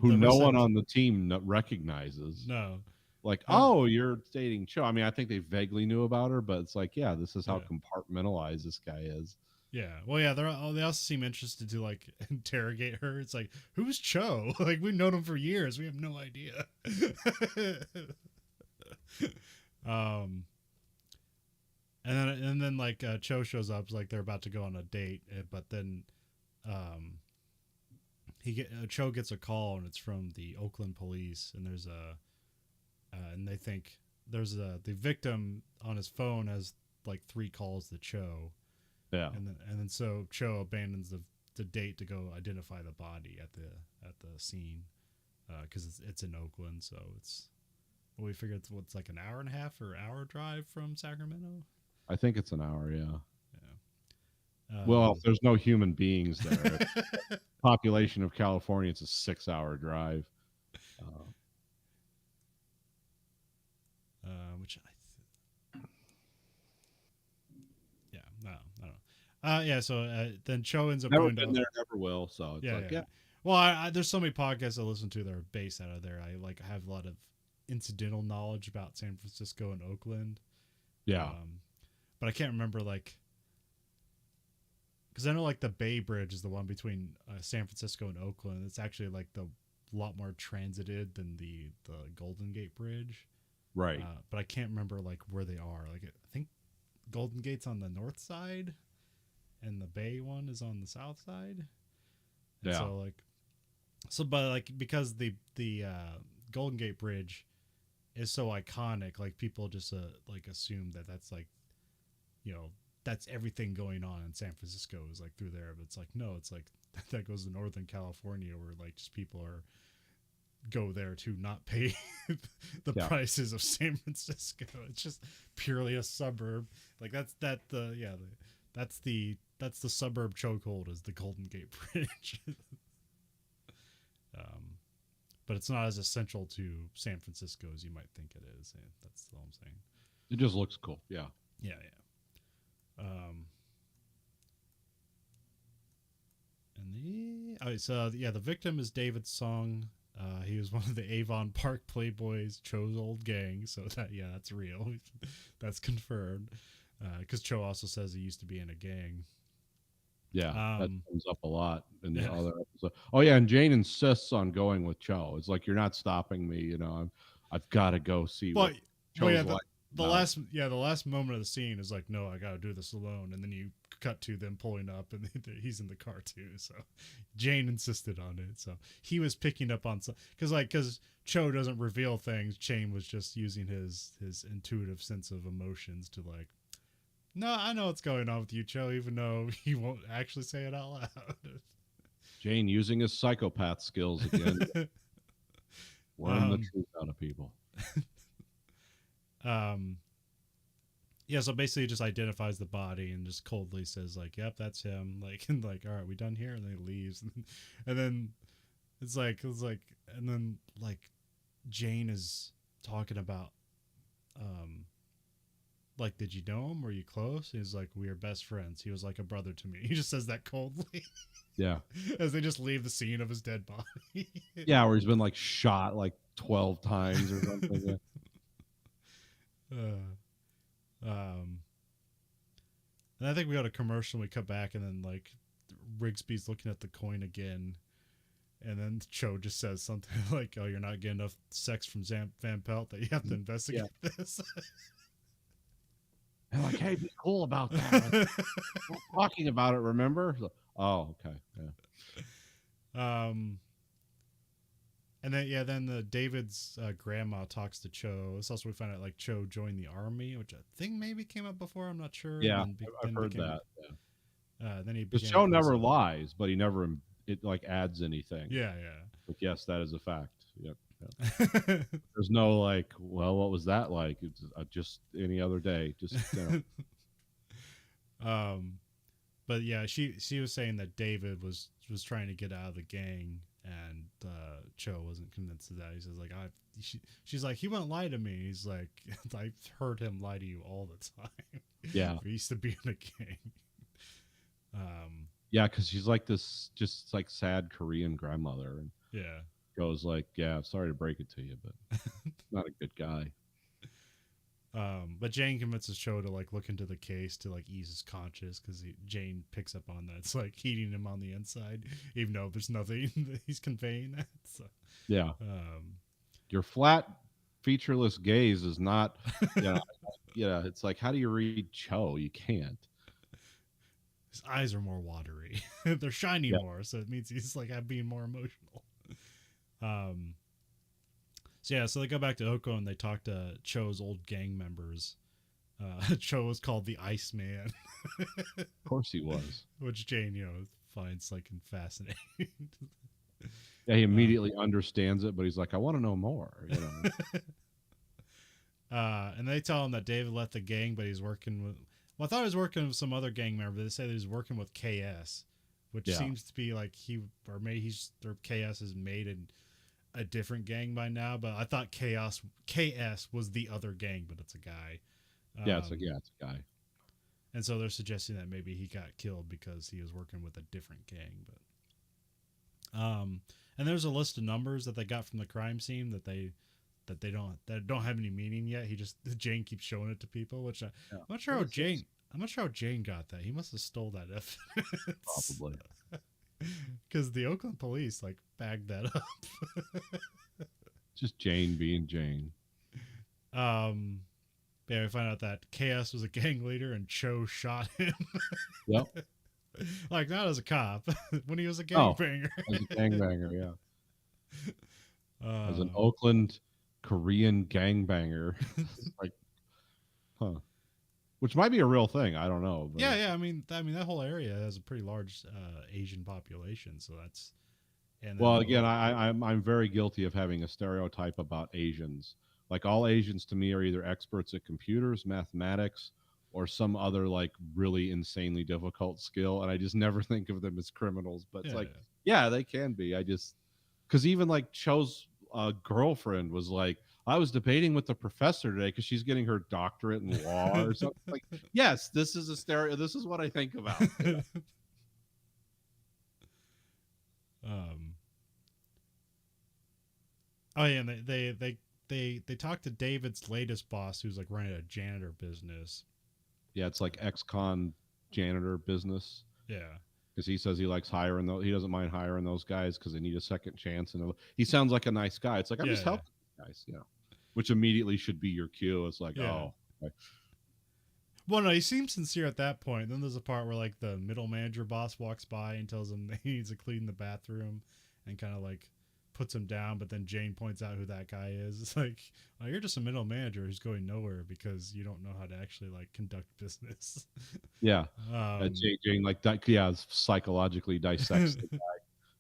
Who no one on the team recognizes. No. Like, oh, you're dating Cho. I mean, I think they vaguely knew about her, but it's like, yeah, this is how compartmentalized this guy is. Yeah. Well, yeah, they also seem interested to like interrogate her. It's like, who's Cho? Like, we've known him for years. We have no idea. And then like Cho shows up, like they're about to go on a date, but then Cho gets a call, and it's from the Oakland police, and there's and they think there's the victim on his phone has like 3 calls to Cho. Yeah. And then so Cho abandons the date to go identify the body at the scene because it's in Oakland, so we figured it's like an hour and a half or hour drive from Sacramento. I think it's an hour, yeah. Yeah. Well, if there's no human beings there, population of California, it's a 6-hour drive. Which yeah, no, I don't know. Yeah, so then Cho ends up never going been to there, never will. So it's yeah. Well, I there's so many podcasts I listen to that are based out of there. I like have a lot of incidental knowledge about San Francisco and Oakland. Yeah. But I can't remember like because I know like the Bay Bridge is the one between San Francisco and Oakland. It's actually like the lot more transited than the Golden Gate Bridge. Right. But I can't remember like where they are. Like I think Golden Gate's on the north side, and the Bay one is on the south side. And yeah. But like because the Golden Gate Bridge is so iconic, like people just like assume that's like, that's everything going on in San Francisco is like through there. But it's like no, it's like that goes to Northern California where like just people go there to not pay the prices of San Francisco. It's just purely a suburb. Like that's the suburb chokehold is the Golden Gate Bridge. But it's not as essential to San Francisco as you might think it is. That's all I'm saying. It just looks cool. Yeah. Yeah. The victim is David Song. He was one of the Avon Park Playboys, Cho's old gang. So that's real. That's confirmed. Because Cho also says he used to be in a gang. Yeah, that comes up a lot in the other episode. Oh yeah, and Jane insists on going with Cho. It's like, you're not stopping me. I've got to go see what Cho's like. The last moment of the scene is like, no, I got to do this alone. And then you cut to them pulling up, and he's in the car too. So Jane insisted on it. So he was picking up on some because Cho doesn't reveal things. Jane was just using his intuitive sense of emotions to like, no, I know what's going on with you, Cho, even though he won't actually say it out loud. Jane using his psychopath skills again. Learn the truth out of people. So basically he just identifies the body and just coldly says like, yep, that's him. Like, and like, all right, we done here? And then he leaves. And then it's like, and then like Jane is talking about like, did you know him? Were you close? He's like, we are best friends. He was like a brother to me. He just says that coldly Yeah. as they just leave the scene of his dead body. Yeah, where he's been like shot like 12 times or something. Yeah. Um, and I think we got a commercial. We cut back, and then like Rigsby's looking at the coin again, and then Cho just says something like, "Oh, you're not getting enough sex from Van Pelt that you have to investigate this." And like, hey, be cool about that. Like, we're talking about it, remember? Oh, okay. Yeah. And then the David's grandma talks to Cho. This also we find out like Cho joined the army, which I think maybe came up before. I'm not sure. Yeah, And then I've heard that. Yeah. Then he The became show a never prisoner. lies, but he never it like adds anything. Yeah, But yes, that is a fact. Yep. yeah. There's no like, well, what was that like? It's just any other day. Just But yeah, she was saying that David was trying to get out of the gang, and Cho wasn't convinced of that. He says like, she's like, he won't lie to me. He's like, I've heard him lie to you all the time. Yeah. He used to be in a gang. Yeah, because she's like this, just like sad Korean grandmother, and Yeah. goes like, yeah, sorry to break it to you, but not a good guy. But Jane convinces Cho to like look into the case to like ease his conscience, because Jane picks up on that it's like heating him on the inside, even though there's nothing that he's conveying that. So, Yeah. Your flat, featureless gaze is not. Yeah. It's like, how do you read Cho? You can't. his eyes are more watery. They're shining more, so it means he's like being more emotional. So they go back to Oko and they talk to Cho's old gang members. Cho was called the Iceman. Of course he was. Which Jane, finds like fascinating. Yeah, he immediately understands it, but he's like, I want to know more. And they tell him that David left the gang, but he's working with. Well, I thought he was working with some other gang member. They say that he's working with KS, which seems to be like KS is made in a different gang by now. But I thought KS was the other gang, but it's a guy. It's a guy. And so they're suggesting that maybe he got killed because he was working with a different gang. But and there's a list of numbers that they got from the crime scene that don't have any meaning yet. Jane keeps showing it to people, which I'm not sure how Jane got that. He must have stole that evidence. Probably. Because the Oakland police like bagged that up. Just Jane being Jane. Yeah, we find out that KS was a gang leader and Cho shot him. Yep. Like, not as a cop, when he was a gangbanger. As a gangbanger, yeah. As an Oakland Korean gangbanger. Like, huh. Which might be a real thing. I don't know. But Yeah. I mean, that whole area has a pretty large Asian population, so that's. And well, again, I'm very guilty of having a stereotype about Asians. Like, all Asians to me are either experts at computers, mathematics, or some other like really insanely difficult skill, and I just never think of them as criminals. But it's they can be. Because even like Cho's girlfriend was like, I was debating with the professor today because she's getting her doctorate in law or something. Like, yes, this is a stereo. This is what I think about. Oh yeah, and they talk to David's latest boss, who's like running a janitor business. Yeah, it's like ex-con janitor business. Yeah, because he says he likes hiring those. He doesn't mind hiring those guys because they need a second chance. And he sounds like a nice guy. It's like, I'm just helping guys, which immediately should be your cue. It's like, oh. Okay. Well, no, he seems sincere at that point. Then there's a part where like the middle manager boss walks by and tells him that he needs to clean the bathroom and kind of like puts him down. But then Jane points out who that guy is. It's like, oh, you're just a middle manager who's going nowhere because you don't know how to actually like conduct business. Yeah. Jane psychologically dissects the guy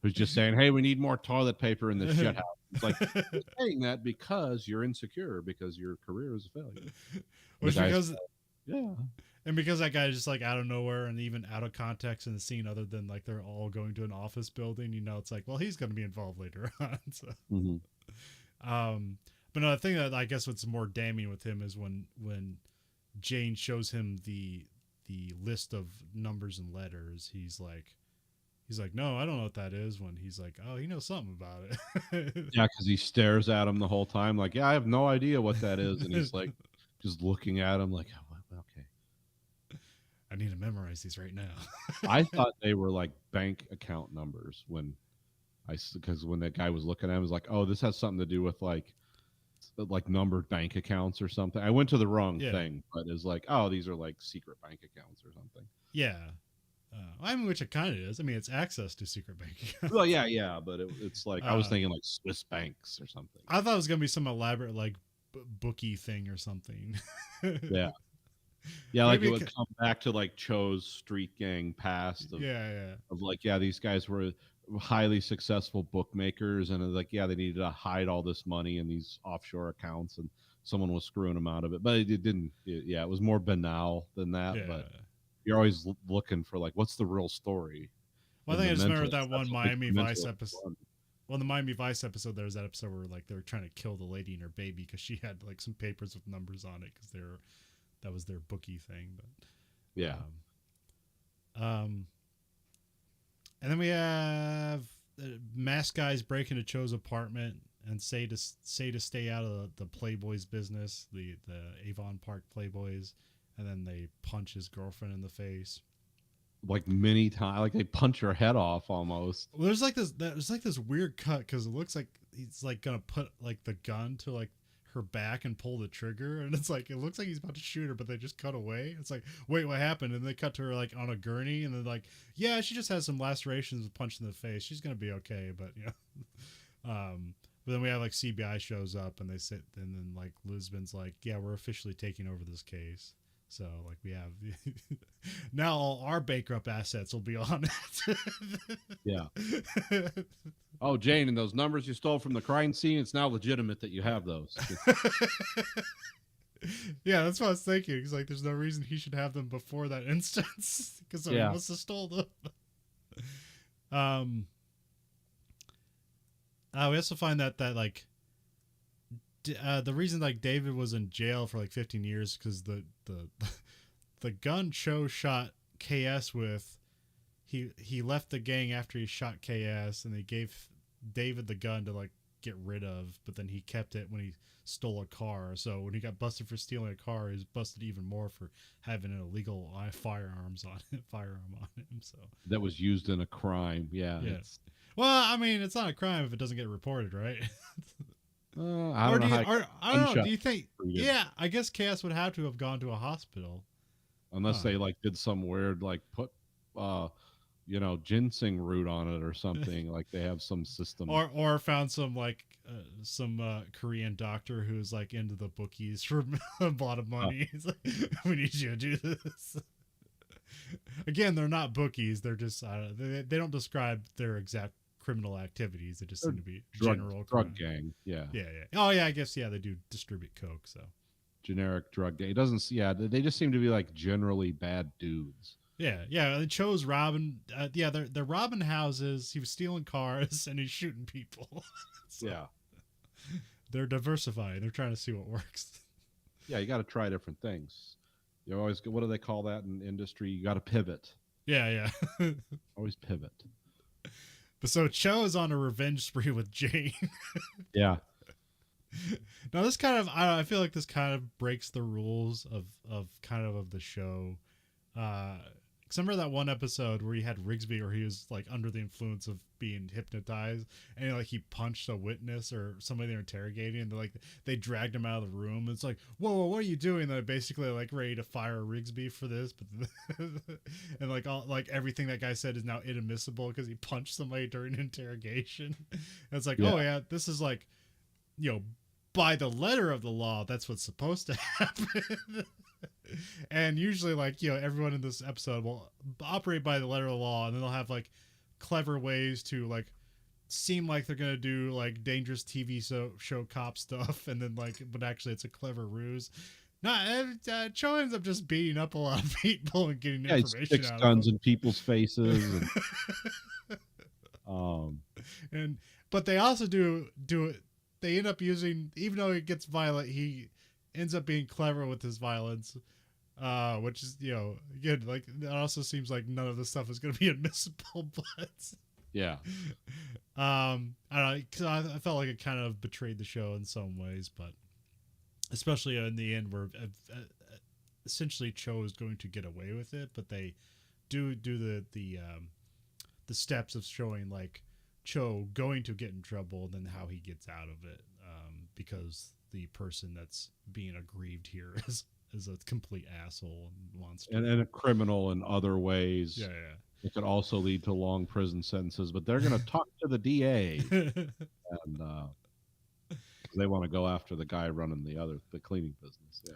who's just saying, hey, we need more toilet paper in this shit house. It's like, you're saying that because you're insecure because your career is a failure. And because that guy is just like out of nowhere and even out of context in the scene, other than like they're all going to an office building, it's like, well, he's going to be involved later on. So. Mm-hmm. But no, the thing that I guess what's more damning with him is when Jane shows him the list of numbers and letters. He's like, no, I don't know what that is. When he's like, oh, he knows something about it. Yeah, because he stares at him the whole time, like, yeah, I have no idea what that is, and he's like, just looking at him, like, oh, okay. I need to memorize these right now. I thought they were like bank account numbers because when that guy was looking at him, I was like, oh, this has something to do with like numbered bank accounts or something. I went to the wrong Yeah. thing, but it's like, oh, these are like secret bank accounts or something. Yeah. I mean, which it kind of is. I mean, it's access to secret bank accounts. Well, yeah, but it's like I was thinking like Swiss banks or something. I thought it was gonna be some elaborate like bookie thing or something. Yeah, like Maybe it would come back to like Cho's street gang past of, yeah. of like, yeah, these guys were highly successful bookmakers, and like, yeah, they needed to hide all this money in these offshore accounts, and someone was screwing them out of it. But it didn't. It was more banal than that. Yeah. But you're always looking for like, what's the real story? Well, I think I just remember that one that's what Miami makes the Vice mental episode. fun. Well, the Miami Vice episode, there was that episode where like they were trying to kill the lady and her baby because she had like some papers with numbers on it because that was their bookie thing. But Yeah. And then we have mask guys break into Cho's apartment and say to stay out of the Playboys business, the Avon Park Playboys, and then they punch his girlfriend in the face. Like many times, like they punch her head off almost. Well, there's like this weird cut because it looks like he's like gonna put like the gun to like her back and pull the trigger, and it's like it looks like he's about to shoot her, but they just cut away. It's like, wait, what happened? And they cut to her like on a gurney, and then like, yeah, she just has some lacerations with punch in the face. She's gonna be okay, but you know. But then we have like CBI shows up, and they sit, and then like Lisbon's like, yeah, we're officially taking over this case. So like we have now all our bankrupt assets will be on it. Yeah. Oh, Jane, and those numbers you stole from the crime scene, it's now legitimate that you have those. Yeah, that's what I was thinking. It's like there's no reason he should have them before that instance because someone must have stole them. We also find that like the reason like David was in jail for like 15 years because the gun Cho shot KS with, he left the gang after he shot KS, and they gave David the gun to like get rid of, but then he kept it when he stole a car. So when he got busted for stealing a car, he was busted even more for having an illegal firearm on him. So that was used in a crime. Yeah. Well, I mean, it's not a crime if it doesn't get reported, right? I don't know. Do you think? Yeah, I guess KS would have to have gone to a hospital, unless they like did some weird like put, ginseng root on it or something. Like they have some system, or found some like Korean doctor who's like into the bookies for a lot of money. He's like, we need you to do this. Again, they're not bookies. They're just they don't describe their exact criminal activities. They just seem to be general drug gang. Yeah. Oh yeah, I guess they do distribute coke. So generic drug gang. It doesn't. Yeah, they just seem to be like generally bad dudes. Yeah. They chose robbing. They're robbing houses. He was stealing cars, and he's shooting people. So, yeah. They're diversifying. They're trying to see what works. Yeah, you got to try different things. You always, what do they call that in industry? You got to pivot. Yeah. Always pivot. But so Cho is on a revenge spree with Jane. Yeah. Now this kind of, I feel like this kind of breaks the rules of the show. Cause remember that one episode where he had Rigsby, where he was like under the influence of being hypnotized, and like he punched a witness or somebody they're interrogating, and they dragged him out of the room. It's like, whoa, what are you doing? They're basically like ready to fire Rigsby for this, but and like all like everything that guy said is now inadmissible because he punched somebody during interrogation. And it's like, oh yeah, this is like, by the letter of the law, that's what's supposed to happen. And usually like everyone in this episode will operate by the letter of the law, and then they'll have like clever ways to like seem like they're gonna do like dangerous TV show cop stuff, and then like but actually it's a clever ruse. Cho ends up just beating up a lot of people and getting information out of them. Guns in people's faces. But they also do it they end up using, even though he gets violent, he ends up being clever with his violence. Which is, again, like, it also seems like none of this stuff is going to be admissible, but Yeah. I don't know, 'cause I felt like it kind of betrayed the show in some ways, but especially in the end where essentially Cho is going to get away with it, but they do the steps of showing like Cho going to get in trouble and then how he gets out of it, because the person that's being aggrieved here is a complete asshole and wants to, And a criminal in other ways. yeah. It could also lead to long prison sentences, but they're going to talk to the DA, and they want to go after the guy running the cleaning business. Yeah.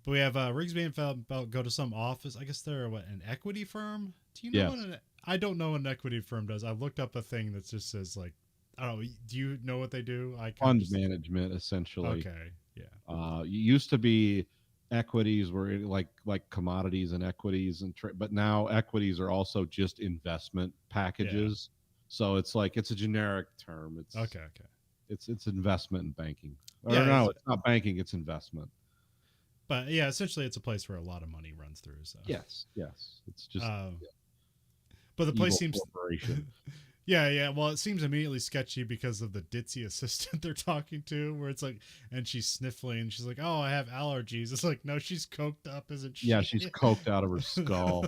But we have Rigsby and Feld go to some office. I guess they're an equity firm. Do you know Yes. I don't know what an equity firm does. I looked up a thing that just says like, I don't know. Do you know what they do? I Fund management, essentially. Okay, yeah. Used to be equities were like commodities and equities but now equities are also just investment packages. So it's like it's a generic term. It's Okay. It's investment in banking. Yeah, No, it's not banking. It's investment. But yeah, essentially, it's a place where a lot of money runs through. So Yes. It's just but the place evil seems corporation. Yeah. Well, it seems immediately sketchy because of the ditzy assistant they're talking to, where it's like, and she's sniffling, and she's like, "Oh, I have allergies." It's like, no, she's coked up, isn't she? Yeah, she's coked out of her skull,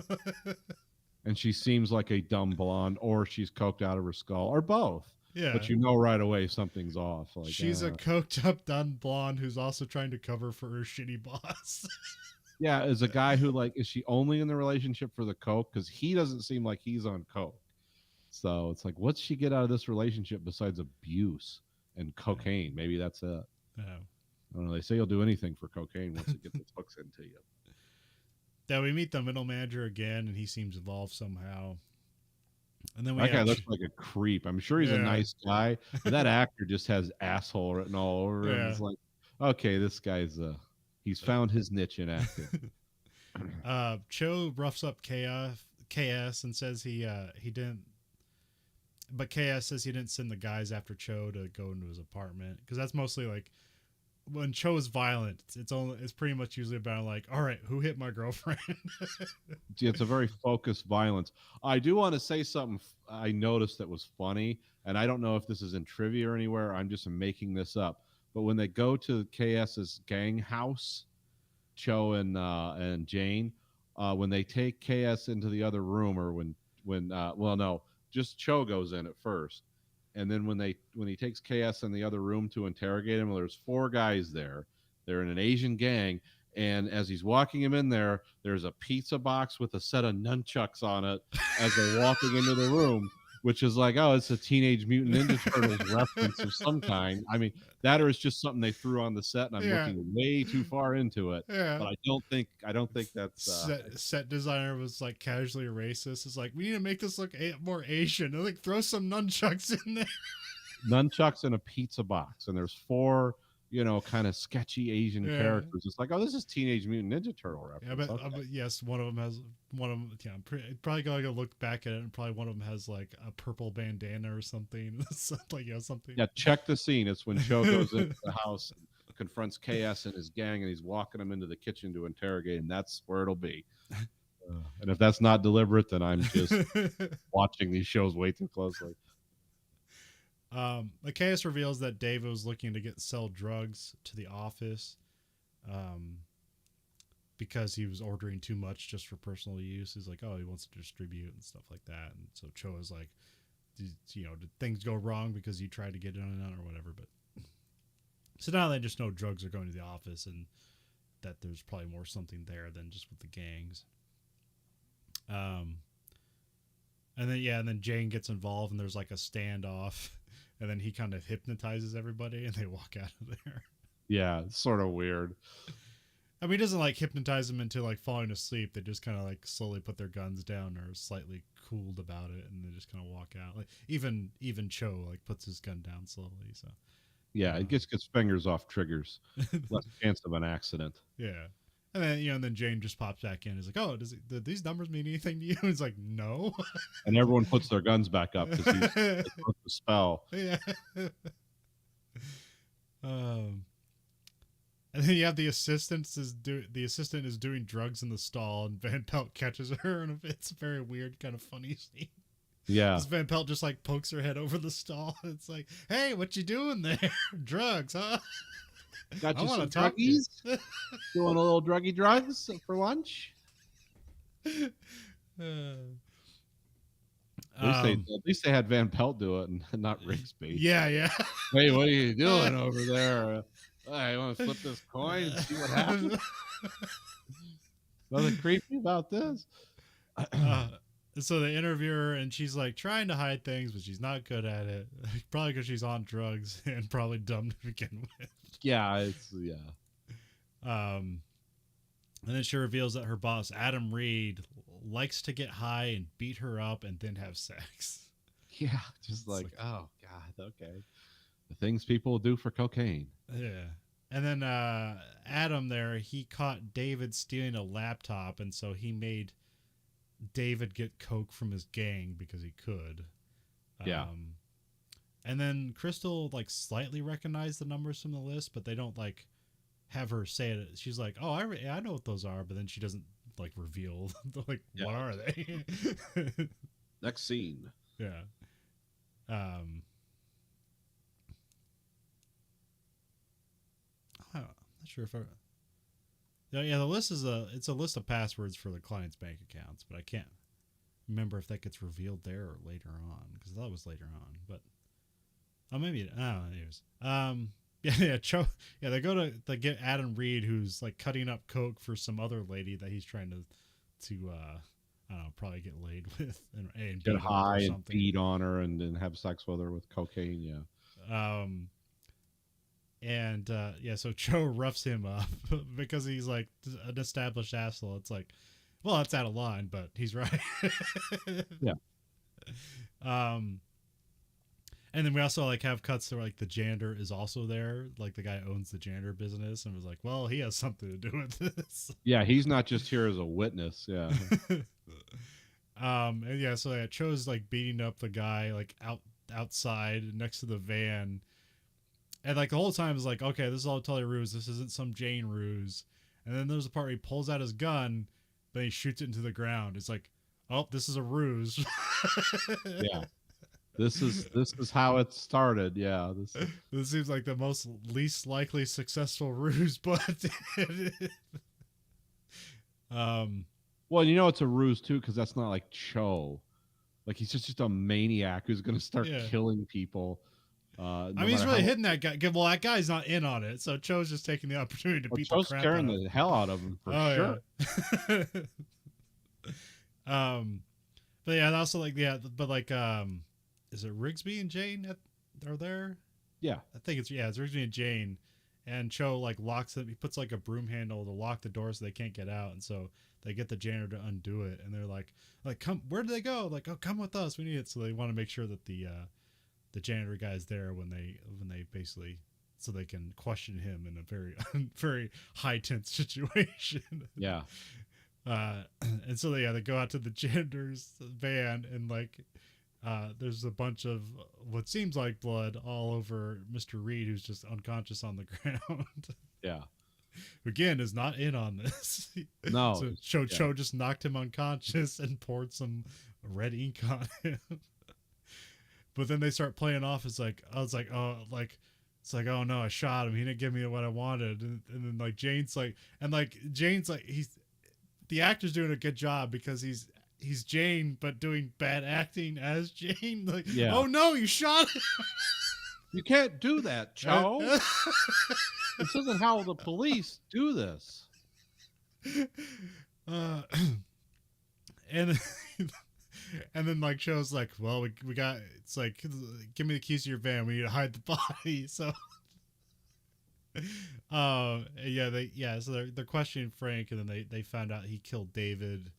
and she seems like a dumb blonde, or she's coked out of her skull, or both. Yeah. But you know right away something's off. Like She's a coked up dumb blonde who's also trying to cover for her shitty boss. yeah, as a guy who is she only in the relationship for the coke? Because he doesn't seem like he's on coke. So it's like, what's she get out of this relationship besides abuse and cocaine? Maybe that's it. Yeah. I don't know. They say you'll do anything for cocaine once it gets its hooks into you. Yeah, we meet the middle manager again, and he seems involved somehow. And then we that guy looks like a creep. I'm sure he's a nice guy, but that actor just has asshole written all over him. It's like, okay, this guy's he's found his niche in acting. Cho roughs up KS and says he didn't. But KS says he didn't send the guys after Cho to go into his apartment, because that's mostly like when Cho is violent. It's pretty much usually about like, all right, who hit my girlfriend? It's a very focused violence. I do want to say something I noticed that was funny, and I don't know if this is in trivia or anywhere. I'm just making this up. But when they go to KS's gang house, Cho and Jane, when they take KS into the other room, or no, just Cho goes in at first, and then when he takes KS in the other room to interrogate him, well, there's 4 guys there. They're in an Asian gang, and as he's walking him in there, there's a pizza box with a set of nunchucks on it as they're walking into the room, which is like, oh, it's a Teenage Mutant Ninja Turtles reference of some kind. I mean, that or it's just something they threw on the set, and I'm looking way too far into it. Yeah. But I don't think that's set designer was like casually racist. It's like, we need to make this look more Asian. They're like, throw some nunchucks in there. Nunchucks in a pizza box, and there's 4 kind of sketchy Asian characters. It's like, oh, this is Teenage Mutant Ninja Turtle reference. Yeah, but yes, one of them has I'm probably gonna look back at it, and probably one of them has like a purple bandana or something. Like something. Yeah, check the scene. It's when Cho goes into the house and confronts KS and his gang, and he's walking them into the kitchen to interrogate him. That's where it'll be. And if that's not deliberate, then I'm just watching these shows way too closely. KS reveals that David was looking to sell drugs to the office, because he was ordering too much just for personal use. He's like, oh, he wants to distribute and stuff like that. And so Cho is like, did things go wrong because you tried to get in on it or whatever? But so now they just know drugs are going to the office, and that there's probably more something there than just with the gangs. And then Jane gets involved, and there's like a standoff, and then he kind of hypnotizes everybody, and they walk out of there. Yeah, it's sort of weird. I mean, he doesn't like hypnotize them into like falling asleep. They just kind of like slowly put their guns down, or slightly cooled about it, and they just kind of walk out. Like even Cho like puts his gun down slowly. So yeah, it gets fingers off triggers, less chance of an accident. Yeah. And then, then Jane just pops back in. He's like, "Oh, do these numbers mean anything to you?" He's like, "No." And everyone puts their guns back up because he's broke the spell. Yeah. And then you have the the assistant is doing drugs in the stall, and Van Pelt catches her, and it's a very weird, kind of funny scene. Yeah. Because Van Pelt just like pokes her head over the stall. It's like, hey, what you doing there? Drugs, huh? Got I you want some to talk to you. druggies? Doing a little druggy drugs for lunch? At least they had Van Pelt do it and not Rigsby. Yeah. Hey, what are you doing over there? I want to flip this coin and see what happens. Nothing creepy about this. So they interview her, and she's like trying to hide things, but she's not good at it. Probably because she's on drugs and probably dumb to begin with. Yeah. And then she reveals that her boss, Adam Reed, likes to get high and beat her up and then have sex. Yeah, just like, oh God, okay. The things people do for cocaine. Yeah. And then Adam there, he caught David stealing a laptop, and so he made David get coke from his gang because he could. Yeah. And then Crystal like slightly recognized the numbers from the list, but they don't like have her say it. She's like, "Oh, I know what those are," but then she doesn't like reveal like what are they. Next scene. Yeah. I'm not sure if I. Yeah, the list is it's a list of passwords for the client's bank accounts, but I can't remember if that gets revealed there or later on, because that was later on. But maybe anyways. They go to get Adam Reed, who's like cutting up coke for some other lady that he's trying to I don't know, probably get laid with and get high and beat on her and then have sex with her with cocaine. Yeah. So Cho roughs him up because he's like an established asshole. It's like, well, it's out of line, but he's right. Yeah. And then we also like have cuts to like the janitor is also there, like the guy owns the janitor business, and was like, well, he has something to do with this. Yeah, he's not just here as a witness. Yeah. So Cho's like beating up the guy like outside next to the van. And like the whole time is like, okay, this is all totally ruse. This isn't some Jane ruse. And then there's a part where he pulls out his gun, then he shoots it into the ground. It's like, oh, this is a ruse. Yeah. This is how it started. Yeah. This seems like the most least likely successful ruse, but well, you know it's a ruse too, because that's not like Cho. Like he's just a maniac who's gonna start killing people. He's really hitting that guy. Well, that guy's not in on it, so Cho's just taking the opportunity to beat the crap out of him. Cho's scaring the hell out of him for sure. Yeah. But yeah, and also like is it Rigsby and Jane are there? Yeah, I think it's Rigsby and Jane, and Cho like locks it. He puts like a broom handle to lock the door so they can't get out, and so they get the janitor to undo it, and they're like come, where do they go? Like, oh, come with us, we need it. So they want to make sure that the janitor guy's there when they basically, so they can question him in a very very high tense situation. Yeah. And so they go out to the janitor's van, and like there's a bunch of what seems like blood all over Mr. Reed, who's just unconscious on the ground. Yeah. Again, is not in on this. No. So Cho just knocked him unconscious and poured some red ink on him. But then they start playing off as like, oh no, I shot him. He didn't give me what I wanted. And then like Jane's like, the actor's doing a good job because he's Jane, but doing bad acting as Jane. Like, oh no, you shot him. You can't do that, Cho. This isn't how the police do this. And then like Cho's like, well, we got, it's like, give me the keys to your van. We need to hide the body. So, so they're questioning Frank, and then they found out he killed David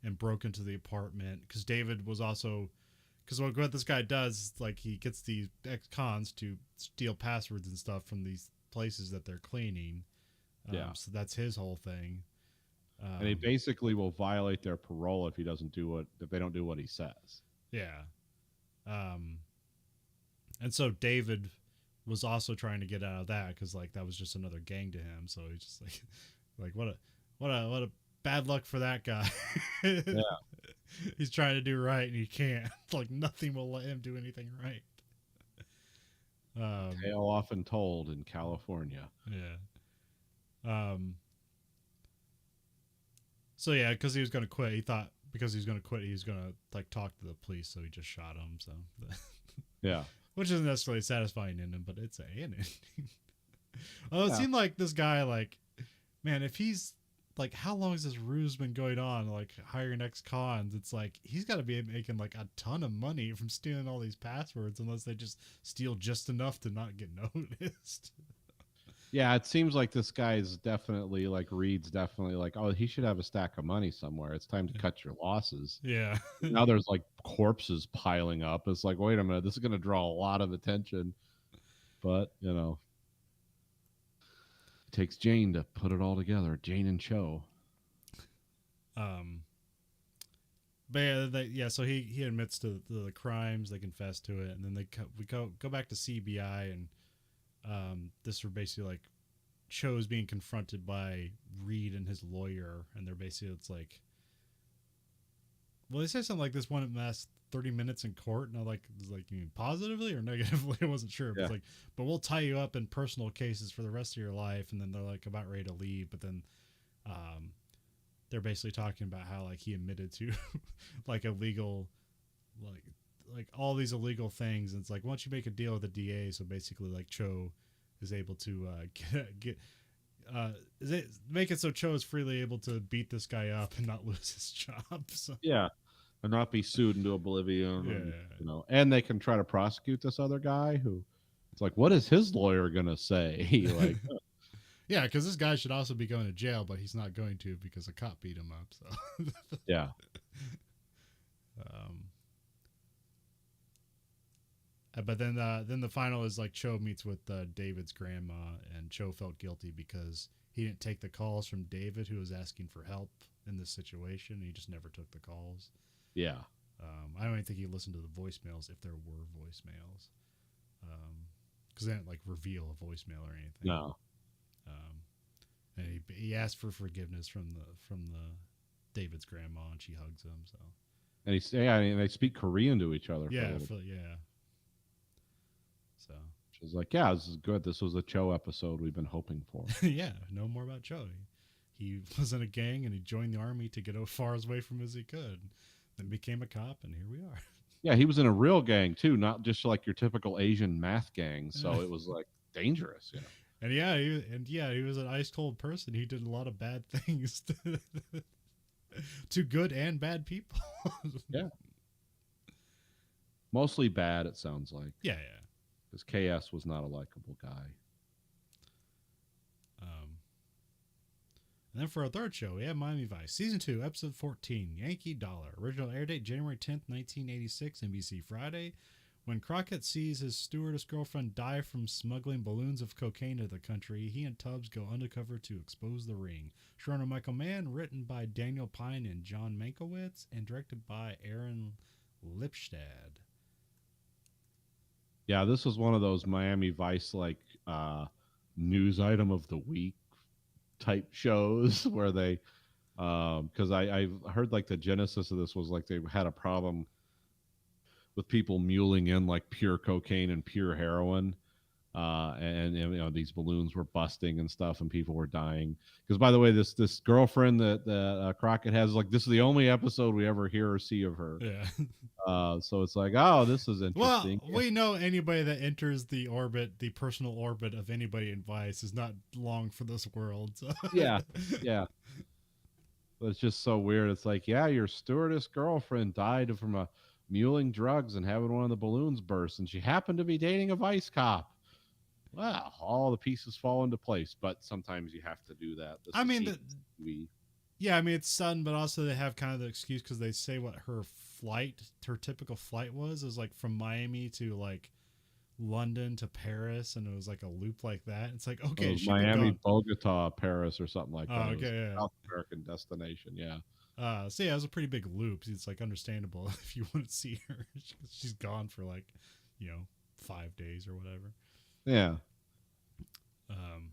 and broke into the apartment because David was also, because what this guy does is like he gets these ex-cons to steal passwords and stuff from these places that they're cleaning. So that's his whole thing. And he basically will violate their parole if they don't do what he says. Yeah. And so David was also trying to get out of that because like that was just another gang to him. So he's just like what a bad luck for that guy. Yeah. He's trying to do right and he can't. Like nothing will let him do anything right. Tale often told in California. Yeah. So yeah, because he was gonna quit, he thought because he was gonna quit, he was gonna like talk to the police, so he just shot him. So, Yeah. which isn't necessarily satisfying in him, but it's an ending. Well, it Yeah. seemed like this guy, like, man, if he's like, how long has this ruse been going on? Like hiring ex-cons, it's like he's got to be making like a ton of money from stealing all these passwords, unless they just steal just enough to not get noticed. Yeah, it seems like this guy is definitely like Reed's definitely like, oh, he should have a stack of money somewhere. It's time to cut your losses. Yeah. Now there's like corpses piling up. It's like, wait a minute, this is going to draw a lot of attention. But, it takes Jane to put it all together. Jane and Cho. Um, but yeah, so he admits to the crimes. They confess to it, and then we go back to CBI, and this were basically like Cho's being confronted by Reed and his lawyer, and they're basically it's like, well, they said something like this one last 30 minutes in court, and I was like, you mean positively or negatively? I wasn't sure. But Yeah. it's like, but we'll tie you up in personal cases for the rest of your life, and then they're like about ready to leave, but then they're basically talking about how like he admitted to like illegal like all these illegal things, and it's like once you make a deal with the DA, so basically like Cho is able to get is it make it so Cho is freely able to beat this guy up and not lose his job. So Yeah. And not be sued into oblivion. yeah, And, and they can try to prosecute this other guy who it's like, what is his lawyer going to say? Like, yeah, because this guy should also be going to jail, but he's not going to because a cop beat him up. So yeah. But then the final is like Cho meets with David's grandma, and Cho felt guilty because he didn't take the calls from David, who was asking for help in this situation. He just never took the calls. Yeah. I don't even think he listened to the voicemails, if there were voicemails, because they didn't like reveal a voicemail or anything. No. And he asked for forgiveness from the David's grandma, and she hugs him. So And and they speak Korean to each other. yeah, for yeah. So she's like, yeah, this is good. This was a Cho episode we've been hoping for. yeah, know more about Cho. He was in a gang and he joined the army to get as far away from as he could. Then became a cop, and here we are. Yeah, he was in a real gang too, not just like your typical Asian math gang. So it was like dangerous. And he was an ice cold person. He did a lot of bad things to good and bad people. Yeah. Mostly bad, it sounds like. Yeah. Because KS was not a likable guy. And then for our third show, we have Miami Vice, Season 2, Episode 14, Yankee Dollar. Original air date January 10th, 1986, NBC Friday. When Crockett sees his stewardess girlfriend die from smuggling balloons of cocaine to the country, he and Tubbs go undercover to expose the ring. Showrunner Michael Mann, written by Daniel Pine and John Mankiewicz, and directed by Aaron Lipstadt. Yeah, this was one of those Miami Vice like news item of the week type shows where they because I heard like the genesis of this was like they had a problem with people muling in like pure cocaine and pure heroin, and these balloons were busting and stuff, and people were dying. Because by the way, this girlfriend that Crockett has, like, this is the only episode we ever hear or see of her. Yeah. So it's like, oh, this is interesting. Well, we know anybody that enters the personal orbit of anybody in Vice is not long for this world. So. Yeah. But it's just so weird. It's like, yeah, your stewardess girlfriend died from a muling drugs and having one of the balloons burst, and she happened to be dating a Vice cop. Well, all the pieces fall into place, but sometimes you have to do that. I mean, it's sudden, but also they have kind of the excuse because they say what her typical flight was like from Miami to like London to Paris, and it was like a loop like that. It's like, okay, Miami, Bogota, Paris, or something like that. Oh, okay, yeah. South American destination, yeah. So yeah, it was a pretty big loop. It's like understandable if you want to see her. She's gone for like, 5 days or whatever. Yeah. Um,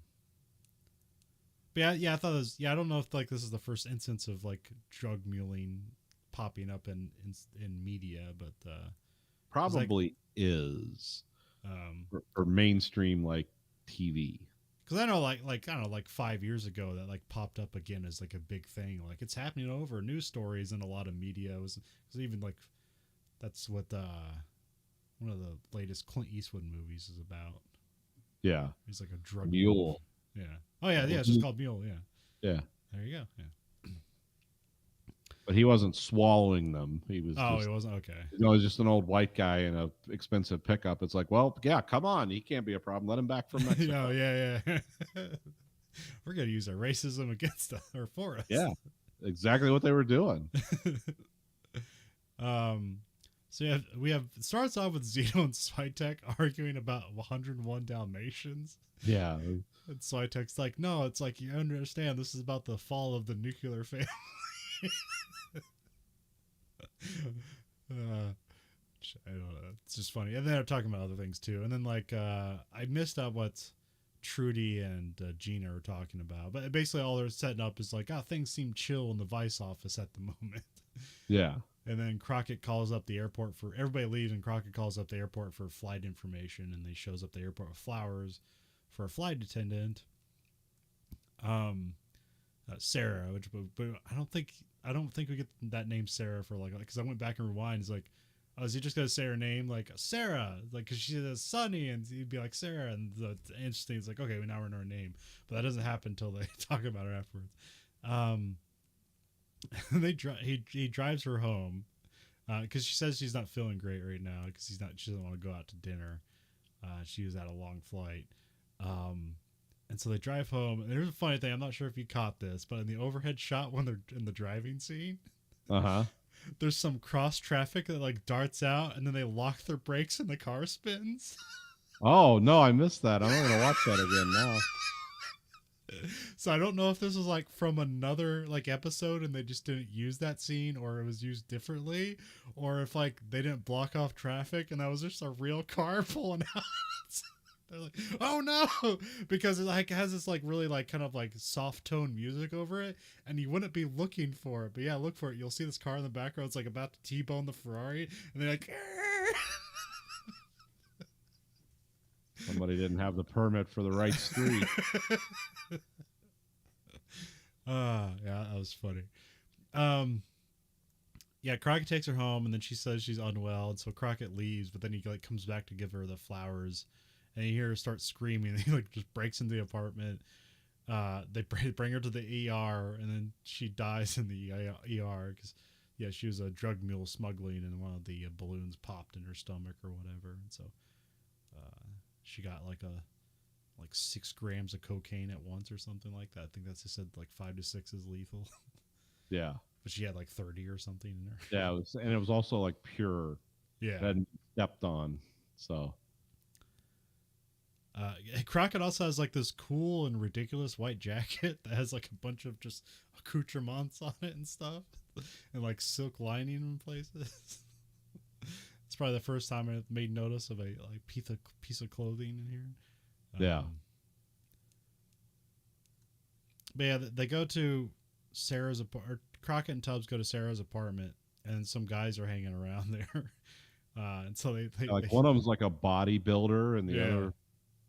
but yeah, I thought it was, yeah, I don't know if like this is the first instance of like drug muling popping up in media, but because like Probably is um, for mainstream like TV. because I know like I don't know like 5 years ago that like popped up again as like a big thing. Like it's happening over news stories and a lot of media. It was even like that's what one of the latest Clint Eastwood movies is about. Yeah. He's like a drug mule. Mule. Yeah. Oh yeah, Well, yeah. It's just called Mule. Yeah. yeah. There you go. Yeah. But he wasn't swallowing them. He was Oh, he just, wasn't okay. he's just an old white guy in a expensive pickup. It's like, well, yeah, come on. He can't be a problem. Let him back from Oh Mexico. yeah, yeah. We're gonna use our racism against us or for us. Yeah. Exactly what they were doing. um. So yeah, we have it starts off with Zeno and Switek arguing about 101 Dalmatians. Yeah. And Switek's like, no, it's like you understand. This is about the fall of the nuclear family. I don't know. It's just funny. And then they're talking about other things too. And then like I missed out what Trudy and Gina are talking about. But basically all they're setting up is like, things seem chill in the Vice office at the moment. Yeah. And then Crockett calls up the airport for everybody leaves, and Crockett calls up the airport for flight information, and they shows up the airport with flowers for a flight attendant. Sarah, but I don't think we get that name Sarah for like because I went back and rewind. It's like, oh, is he just gonna say her name like Sarah, like because she says Sunny, and he'd be like Sarah, and the interesting is like, okay, we now know her name, but that doesn't happen until they talk about her afterwards. He drives her home because she says she's not feeling great right now because she doesn't want to go out to dinner. She was at a long flight. And so they drive home. And there's a funny thing. I'm not sure if you caught this, but in the overhead shot when they're in the driving scene, Uh-huh. there's some cross traffic that like darts out, and then they lock their brakes and the car spins. Oh, no, I missed that. I'm going to watch that again now. So I don't know if this was like from another like episode and they just didn't use that scene, or it was used differently, or if like they didn't block off traffic and that was just a real car pulling out. They're like, oh no, because it like has this like really like kind of like soft tone music over it, and you wouldn't be looking for it, but yeah, look for it. You'll see this car in the background. It's like about to T-bone the Ferrari, and they're like, Somebody didn't have the permit for the right street. yeah, that was funny. Um, yeah, Crockett takes her home, and then she says she's unwell, and so Crockett leaves, but then he like comes back to give her the flowers, and you hear her start screaming, and he like just breaks into the apartment. They bring her to the ER, and then she dies in the ER because yeah, she was a drug mule smuggling, and one of the balloons popped in her stomach or whatever, and so she got like 6 grams of cocaine at once or something like that. I think that's just said like 5 to 6 is lethal. Yeah. But she had like 30 or something in her. Yeah, it was also like pure. Yeah. It hadn't stepped on. So Crockett also has like this cool and ridiculous white jacket that has like a bunch of just accoutrements on it and stuff, and like silk lining in places. It's probably the first time I made notice of a like piece of clothing in here. yeah. But yeah, they go to Sarah's apartment. Crockett and Tubbs go to Sarah's apartment, and some guys are hanging around there. And so they One of them's like a bodybuilder, and the Yeah. other,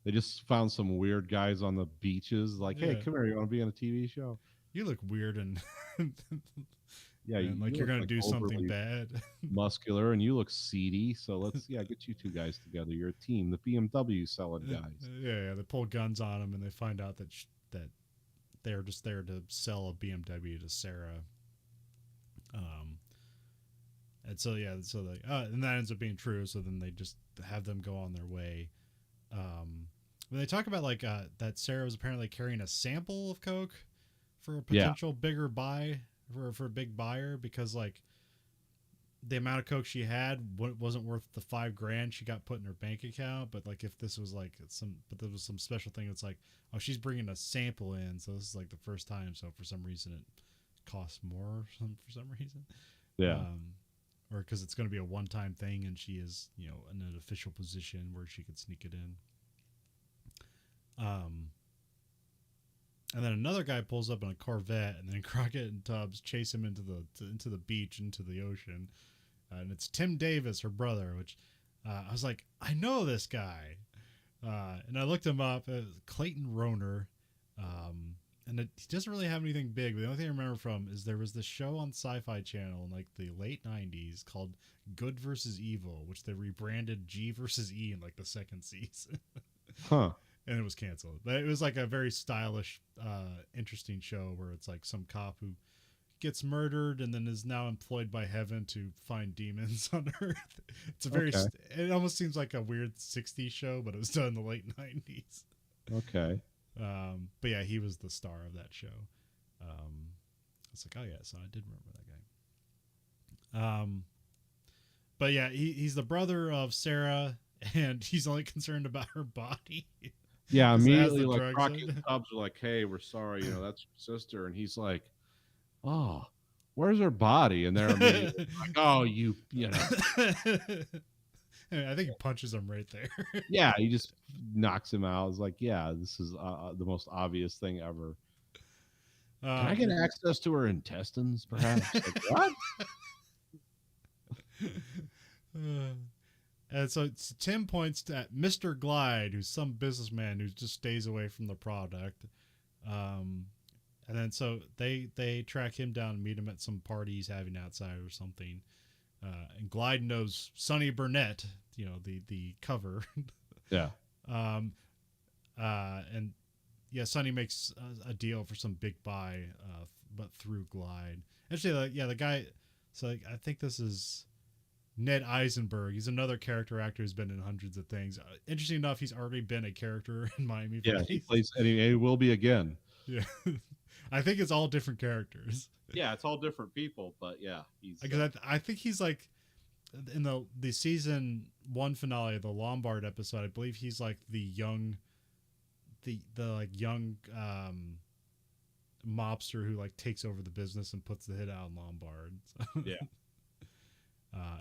they just found some weird guys on the beaches. Like, hey, Yeah. come here, you want to be on a TV show? You look weird and Yeah, and like you're look gonna do something overly bad. muscular, and you look seedy. So let's get you two guys together. You're a team. The BMW selling guys. Yeah, they pull guns on them, and they find out that they're just there to sell a BMW to Sarah. And so yeah, so they and that ends up being true. So then they just have them go on their way. When they talk about like that Sarah was apparently carrying a sample of coke for a potential bigger buy for a big buyer, because like the amount of coke she had wasn't worth the $5,000 she got put in her bank account. But like if this was like there was some special thing. It's like, oh, she's bringing a sample in, so this is like the first time. So for some reason it costs more for some reason. Yeah. Or because it's going to be a one-time thing, and she is in an official position where she could sneak it in. And then another guy pulls up in a Corvette, and then Crockett and Tubbs chase him into the beach, into the ocean. And it's Tim Davis, her brother, which I was like, I know this guy. And I looked him up, Clayton Rohner. And he doesn't really have anything big, but the only thing I remember from is there was this show on Sci-Fi Channel in like the late 90s called Good versus Evil, which they rebranded G versus E in like the second season. Huh. And it was canceled. But it was like a very stylish, interesting show where it's like some cop who gets murdered and then is now employed by heaven to find demons on Earth. It's a very, Okay. it almost seems like a weird 60s show, but it was done in the late 90s. Okay. But yeah, he was the star of that show. It's like, oh yeah, so I did remember that guy. But yeah, he's the brother of Sarah, and he's only concerned about her body. Yeah, 'Cause it has immediately the like drugs Crockett in and it. Tubbs are like, "Hey, we're sorry, that's your sister," and he's like, "Oh, where's her body?" And they're immediately like, "Oh, you know." I think he punches him right there. Yeah, he just knocks him out. It's like, yeah, this is the most obvious thing ever. Can I get access to her intestines, perhaps? Like, what? And so Tim points at Mr. Glide, who's some businessman who just stays away from the product. And then so they track him down and meet him at some party he's having outside or something. And Glide knows Sonny Burnett, the cover. Yeah. And yeah, Sonny makes a deal for some big buy, but through Glide. Actually, the guy. So I think this is Ned Eisenberg. He's another character actor who's been in hundreds of things. Interesting enough, he's already been a character in Miami Vice. Yeah, he plays, and he will be again. Yeah, I think it's all different characters. Yeah, it's all different people, but yeah, he's Because I think he's like in the season 1 finale, the Lombard episode. I believe he's like the young mobster who like takes over the business and puts the hit out on Lombard. So. Yeah.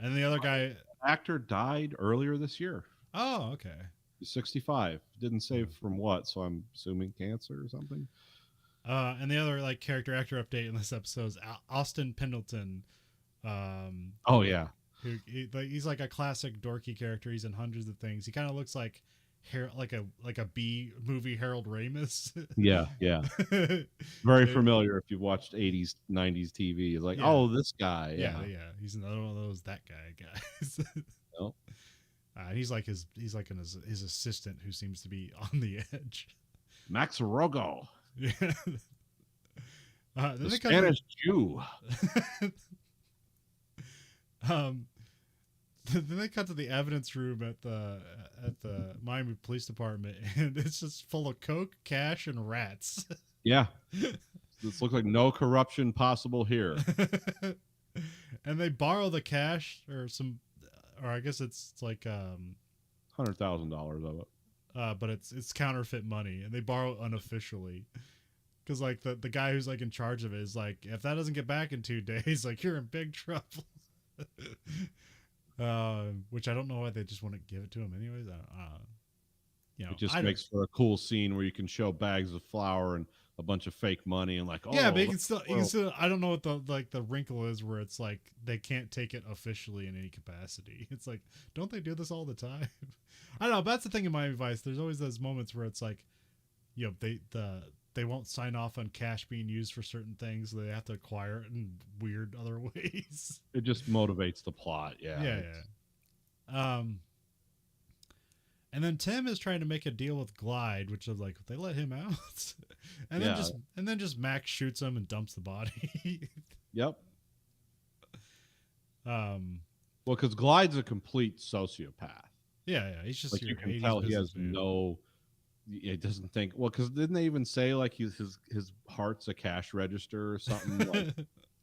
And the other guy, actor died earlier this year. oh, okay. He's 65. Didn't say from what, so I'm assuming cancer or something. And the other like character actor update in this episode is Austin Pendleton. Oh yeah, He's like a classic dorky character. He's in hundreds of things. He kind of looks like like a B movie Harold Ramis. yeah. Very familiar if you've watched 80s, 90s TV. It's like, Yeah. oh, this guy. Yeah. He's another one of those that guy guys. Nope. He's like his assistant who seems to be on the edge. Max Rogo, Yeah. the Spanish Jew. Then they cut to the evidence room at the Miami Police Department, and it's just full of coke, cash, and rats. Yeah, this looks like no corruption possible here. And they borrow the cash or I guess it's like $100,000 of it. but it's counterfeit money, and they borrow unofficially. Because like the guy who's like in charge of it is like, if that doesn't get back in 2 days, like you're in big trouble. Which I don't know why they just want to give it to him anyways. It just makes for a cool scene where you can show bags of flour and a bunch of fake money and like, oh yeah, but you can still. I don't know what the wrinkle is where it's like they can't take it officially in any capacity. It's like, don't they do this all the time? I don't know. But that's the thing in Miami Vice. There's always those moments where it's like, they won't sign off on cash being used for certain things. So they have to acquire it in weird other ways. It just motivates the plot. Yeah. And then Tim is trying to make a deal with Glide, which is like, they let him out. and then just Max shoots him and dumps the body. Yep. Well, because Glide's a complete sociopath. Yeah. He's just like, you can tell he has no. It doesn't think well, because didn't they even say like his heart's a cash register or something? Like,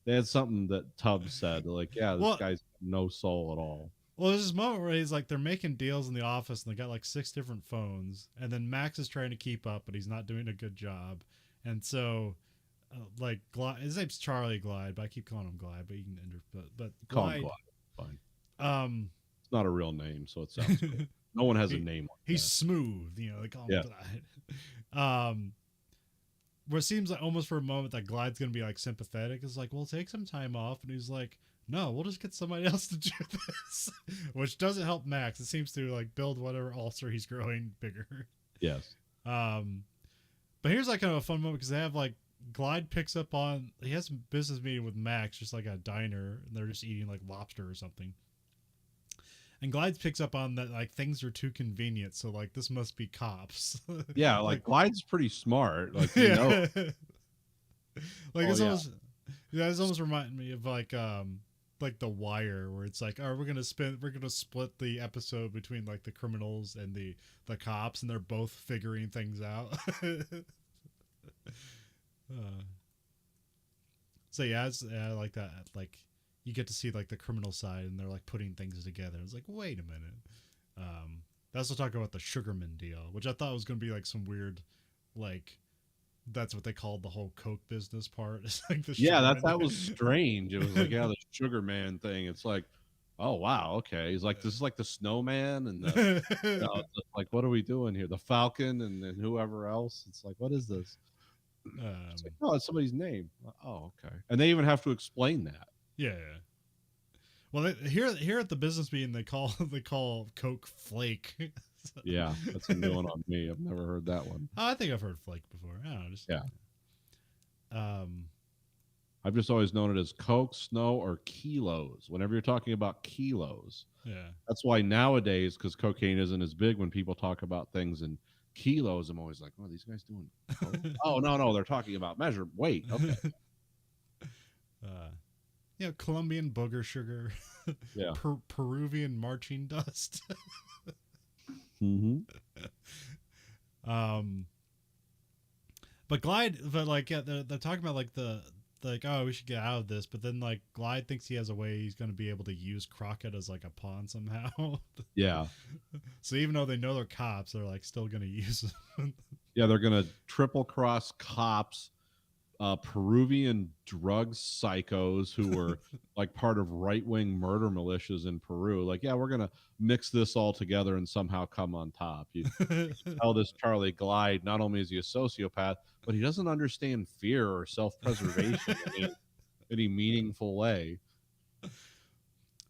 they had something that Tubbs said like, yeah, this guy's no soul at all. Well, there's this moment where he's like, they're making deals in the office and they got like 6 different phones, and then Max is trying to keep up, but he's not doing a good job, and so like Glide, his name's Charlie Glide, but I keep calling him Glide, but you can but Call Glide, him Glide. Fine. It's not a real name, so it sounds good. No one has a name like he's that. smooth, they call him Glide. what seems like almost for a moment that Glide's gonna be like sympathetic. Is like, we'll take some time off, and he's like, no, we'll just get somebody else to do this, which doesn't help Max. It seems to like build whatever ulcer he's growing bigger. Yes. But here's like kind of a fun moment because they have like Glide picks up on he has a business meeting with Max, just like a diner, and they're just eating like lobster or something. And Glide picks up on that like things are too convenient, so like this must be cops. Yeah, like Glide's pretty smart. Like you yeah. know. Like it's almost it's almost reminding me of like The Wire, where it's like, oh, we're gonna split the episode between like the criminals and the cops, and they're both figuring things out. So yeah, I like that. Like you get to see like the criminal side, and they're like putting things together. It's like, wait a minute. They also talk about the Sugarman deal, which I thought was gonna be like some weird, like that's what they called the whole Coke business part. It's like the that was strange. It was like the Sugar Man thing. It's like, oh wow, okay. He's like, this is like the Snowman and the it's like, what are we doing here? The Falcon and then whoever else. It's like, what is this? It's like, oh, it's somebody's name. Oh, okay. And they even have to explain that. Yeah. Well, here at the business meeting, they call Coke Flake. Yeah, that's a new one on me. I've never heard that one. Oh, I think I've heard Flake before. I don't know. I've just always known it as Coke, Snow, or kilos. Whenever you're talking about kilos, that's why nowadays, because cocaine isn't as big, when people talk about things in kilos, I'm always like, oh, these guys doing coke? Oh no, they're talking about measured weight. Okay. Colombian booger sugar. Yeah. Peruvian marching dust. Mm-hmm. But Glide, they're talking about like oh, we should get out of this, but then like Glide thinks he has a way he's going to be able to use Crockett as like a pawn somehow. Yeah. So even though they know they're cops, they're like still going to use them. Yeah, they're going to triple cross cops, Peruvian drug psychos who were like part of right-wing murder militias in Peru. Like, yeah, we're going to mix this all together and somehow come on top. You tell this Charlie Glide, not only is he a sociopath, but he doesn't understand fear or self-preservation in any meaningful way.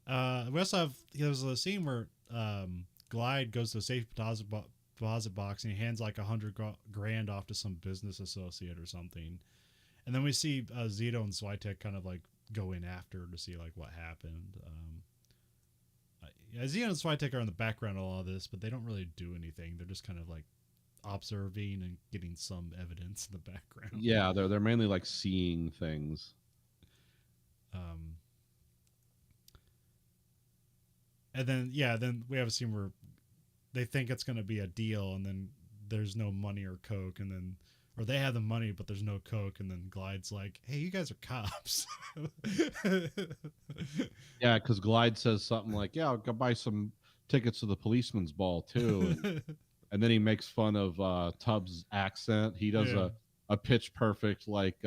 We also have, there's a scene where Glide goes to a safe deposit box and he hands like $100,000 off to some business associate or something. And then we see Zito and Switek kind of like go in after to see like what happened. Zito and Switek are in the background of all of this, but they don't really do anything. They're just kind of like observing and getting some evidence in the background. Yeah, they're mainly like seeing things. And then we have a scene where they think it's going to be a deal, and then there's no money or coke, and then. Or they have the money, but there's no coke, and then Glide's like, "Hey, you guys are cops." Yeah, because Glide says something like, "Yeah, I'll go buy some tickets to the policeman's ball too," and then he makes fun of Tubbs' accent. He does a pitch perfect like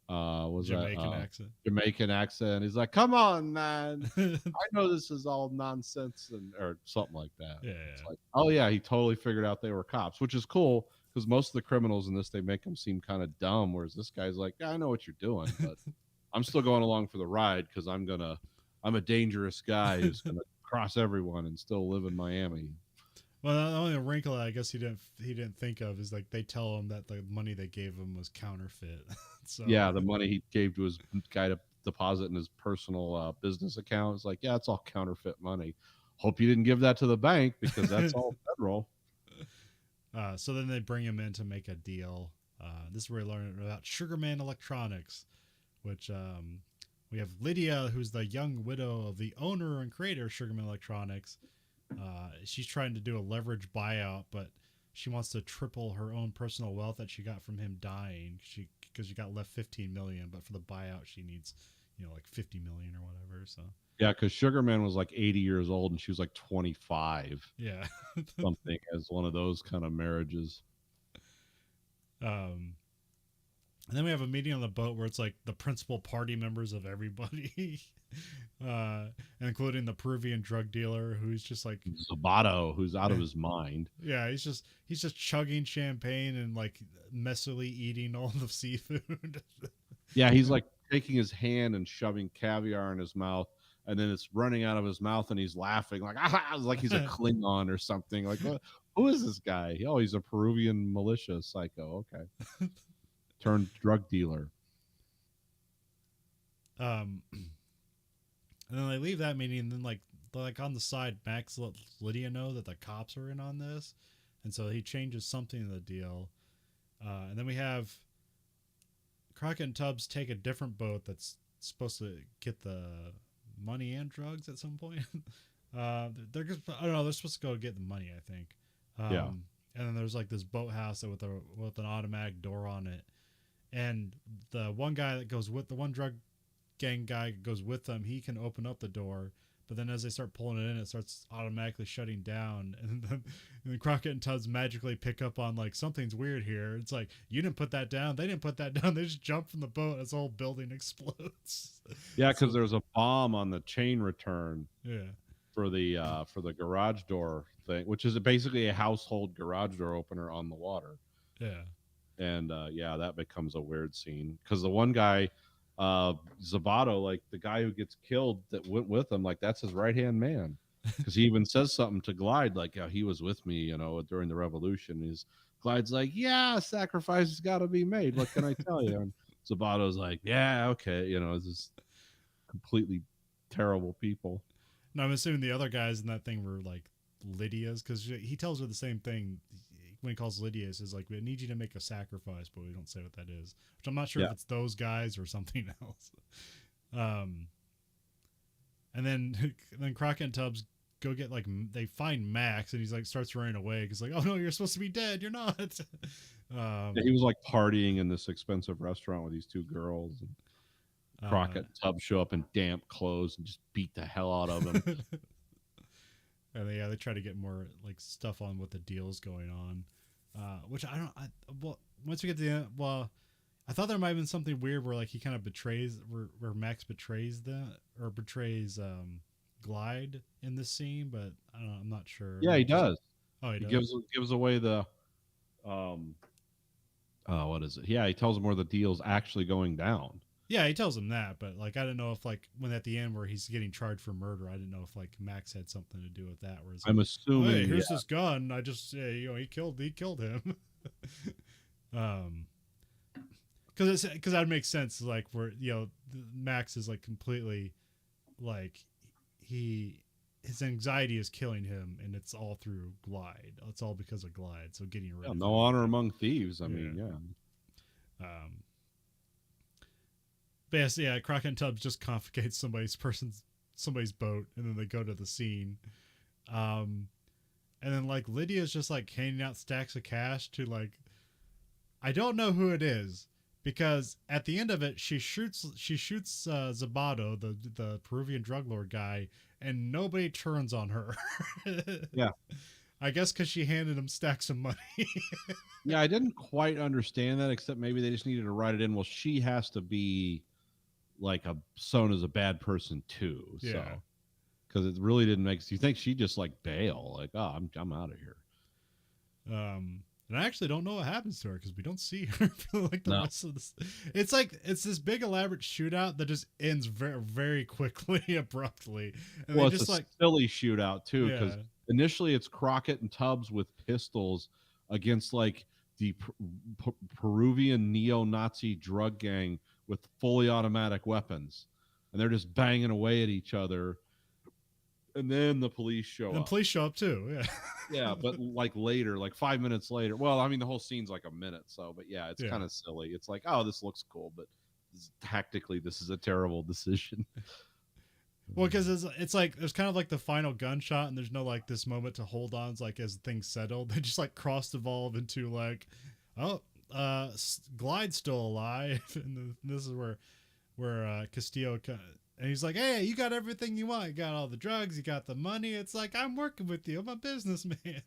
Jamaican accent. He's like, "Come on, man! I know this is all nonsense," or something like that. Yeah. It's like, oh yeah, he totally figured out they were cops, which is cool. Because most of the criminals in this, they make them seem kind of dumb, whereas this guy's like, yeah, I know what you're doing, but I'm still going along for the ride because I'm a dangerous guy who's gonna cross everyone and still live in Miami. Well, the only wrinkle I guess he didn't think of is like they tell him that the money they gave him was counterfeit. So yeah, the money he gave to his guy to deposit in his personal business account is like, yeah, it's all counterfeit money. Hope you didn't give that to the bank because that's all federal. So then they bring him in to make a deal. This is where we learn about Sugarman Electronics, which we have Lydia, who's the young widow of the owner and creator of Sugarman Electronics. She's trying to do a leverage buyout, but she wants to triple her own personal wealth that she got from him dying. Because she got left $15 million, but for the buyout she needs, like $50 million or whatever. So. Yeah, because Sugarman was like 80 years old and she was like 25. Yeah. Something as one of those kind of marriages. And then we have a meeting on the boat where it's like the principal party members of everybody. including the Peruvian drug dealer who's just like, Zabato, who's out of his mind. yeah, he's just chugging champagne and like messily eating all the seafood. Yeah, he's like taking his hand and shoving caviar in his mouth, and then it's running out of his mouth, and he's laughing like ah, like he's a Klingon or something. Like, what, who is this guy? Oh, he's a Peruvian militia psycho. Okay, turned drug dealer. And then they leave that meeting, and then like on the side, Max lets Lydia know that the cops are in on this, and so he changes something in the deal. And then we have Crockett and Tubbs take a different boat that's supposed to get the money and drugs at some point. They're just, I don't know. They're supposed to go get the money, I think. Yeah. And then there's like this boathouse with an automatic door on it, and the one guy that goes with the one drug gang guy goes with them. He can open up the door, but then as they start pulling it in, it starts automatically shutting down. And then Crockett and Tubbs magically pick up on like something's weird here. It's like, you didn't put that down. They didn't put that down. They just jump from the boat as the whole building explodes. Yeah, because there's a bomb on the chain return. Yeah. For the garage door thing, which is basically a household garage door opener on the water. Yeah. And yeah, that becomes a weird scene because the one guy, Zabato, like the guy who gets killed that went with him, like that's his right hand man. Because he even says something to Glide, like, yeah, he was with me, during the revolution. Glide's like, yeah, sacrifice has got to be made. What can I tell you? And Zabato's like, yeah, okay, it's just completely terrible people. No, I'm assuming the other guys in that thing were like Lydia's, because he tells her the same thing when he calls Lydia's. Is like, we need you to make a sacrifice, but we don't say what that is. Which I'm not sure if it's those guys or something else. And then Crockett and Tubbs go get they find Max, and he's like starts running away because like, oh no, you're supposed to be dead. You're not. Yeah, he was like partying in this expensive restaurant with these two girls. And Crockett and Tubbs show up in damp clothes and just beat the hell out of him. And they try to get more like stuff on what the deal's going on, which once we get to the end, I thought there might have been something weird where like he kind of betrays where Max betrays Glide in this scene, but I don't know, I'm not sure. Yeah, he does. Oh, he does. gives away the what is it? Yeah, he tells him where the deal's actually going down. Yeah, he tells him that, but like I don't know if like when at the end where he's getting charged for murder, I didn't know if like Max had something to do with that. Where I'm assuming, hey, here's this gun. I just he killed him. Because that makes sense. Like where Max is like completely like his anxiety is killing him, and it's all through Glide. It's all because of Glide. So getting rid of no honor among thieves. I mean, yeah. But yes, yeah, Crockett and Tubbs just confiscate somebody's boat, and then they go to the scene. And then like Lydia's just like handing out stacks of cash to like, I don't know who it is, because at the end of it she shoots Zabato, the Peruvian drug lord guy, and nobody turns on her. Yeah. I guess because she handed him stacks of money. Yeah, I didn't quite understand that, except maybe they just needed to write it in. Well, she has to be like shown as a bad person too. Yeah. So, because it really didn't make sense. You think she just like bail, like, oh, I'm out of here. And I actually don't know what happens to her because we don't see her for like the rest of this. It's like it's this big elaborate shootout that just ends very very quickly, abruptly. And well, they it's just a silly shootout too, because initially it's Crockett and Tubbs with pistols against like the Peruvian neo-Nazi drug gang with fully automatic weapons, and they're just banging away at each other. And then the police show up. The police show up too, yeah. Yeah, but like later, like 5 minutes later. Well, I mean, the whole scene's like a minute, so, but yeah, it's kind of silly. It's like, oh, this looks cool, but tactically, this is a terrible decision. Well, because it's like there's kind of like the final gunshot, and there's no like this moment to hold on. It's like as things settle, they just like cross evolve into like, oh, Glide's still alive, and this is where Castillo. And he's like, hey, you got everything you want. You got all the drugs. You got the money. It's like, I'm working with you. I'm a businessman.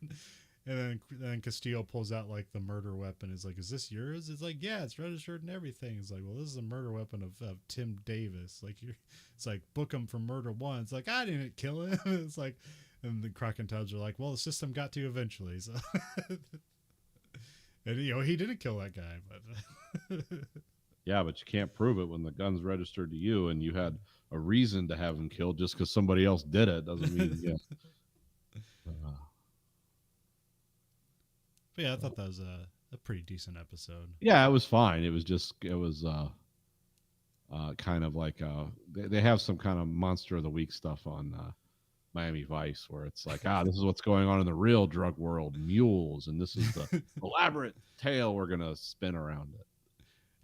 then Castillo pulls out like the murder weapon. He's like, "Is this yours?" It's like, "Yeah, it's registered and everything." It's like, "Well, this is a murder weapon of Tim Davis." Like, it's like, book him for murder one. It's like, I didn't kill him. It's like, and the Croc and Tubbs are like, "Well, the system got to you eventually." So, and he didn't kill that guy, but Yeah, but you can't prove it when the gun's registered to you and you had a reason to have him killed. Just because somebody else did it doesn't mean But yeah, I thought that was a pretty decent episode. yeah, it was fine. It was kind of like they have some kind of monster of the week stuff on Miami Vice where it's like, this is what's going on in the real drug world, mules, and this is the elaborate tale we're gonna spin around it.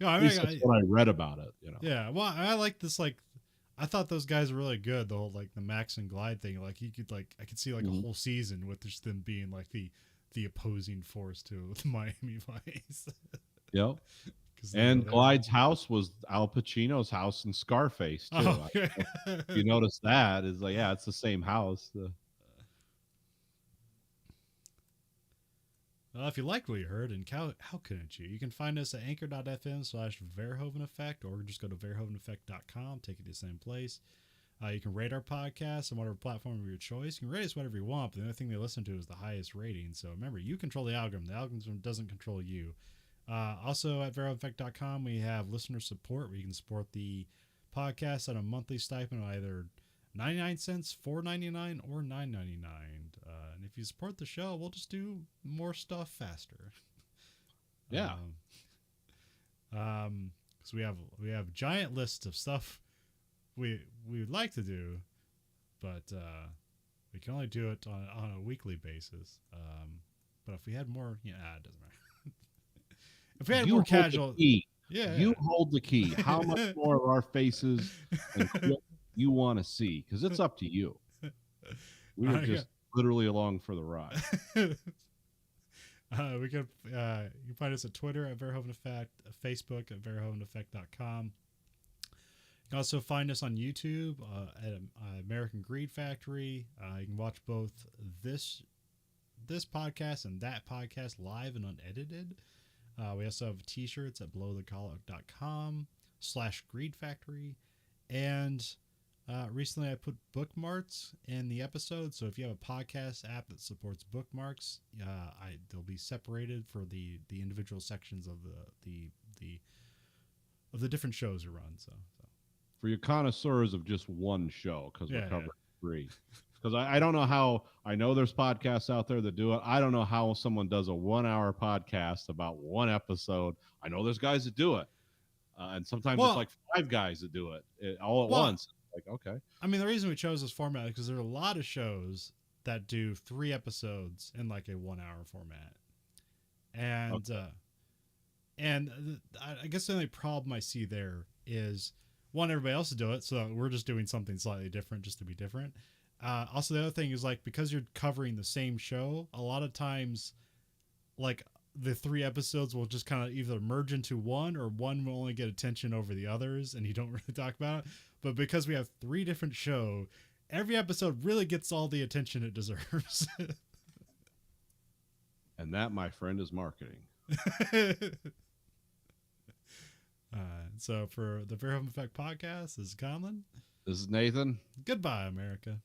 I At mean, least that's what I read about it. Yeah, well, I like this. Like, I thought those guys were really good. The whole like the Max and Glide thing. Like, I could see like a whole season with just them being like the opposing force to the Miami Vice. Yep. And Glide's house was Al Pacino's house in Scarface too. Oh, okay. You notice that is like, yeah, it's the same house. Well, if you liked what you heard, and how couldn't you? You can find us at anchor.fm/Verhoeven Effect, or just go to verhoeveneffect.com, take you to the same place. You can rate our podcast on whatever platform of your choice. You can rate us whatever you want, but the only thing they listen to is the highest rating. So remember, you control the algorithm. The algorithm doesn't control you. Also at verhoeveneffect.com, we have listener support where you can support the podcast at a monthly stipend of either 99 cents, $4.99, or $9.99. And if you support the show, we'll just do more stuff faster. Yeah. So we have giant lists of stuff we would like to do, but we can only do it on a weekly basis. But if we had more, it doesn't matter. If we had more casual, you hold the key. How much more of our faces and you want to see? Because it's up to you. We are just literally along for the ride. You can find us at Twitter at Verhoeven Effect, Facebook at verhoeveneffect.com. You can also find us on YouTube at American Greed Factory. You can watch both this podcast and that podcast live and unedited. We also have t-shirts at blowthecollar.com/Greed Factory. And recently I put bookmarks in the episode. So if you have a podcast app that supports bookmarks, they'll be separated for the individual sections of the different shows we run. So for your connoisseurs of just one show, because we're covering 3. Because I don't know how, I know there's podcasts out there that do it. I don't know how someone does a 1-hour podcast about one episode. I know there's guys that do it. And sometimes it's like 5 guys that do it all at once. Like, okay. I mean, the reason we chose this format is because there are a lot of shows that do 3 episodes in like a 1-hour format. And, I guess the only problem I see there is, one, everybody else is doing it. So we're just doing something slightly different just to be different. Also, the other thing is, like, because you're covering the same show, a lot of times, like, the 3 episodes will just kind of either merge into one, or one will only get attention over the others, and you don't really talk about it. But because we have 3 different shows, every episode really gets all the attention it deserves. And that, my friend, is marketing. So for the Verhoeven Effect podcast, this is Conlon. This is Nathan. Goodbye, America.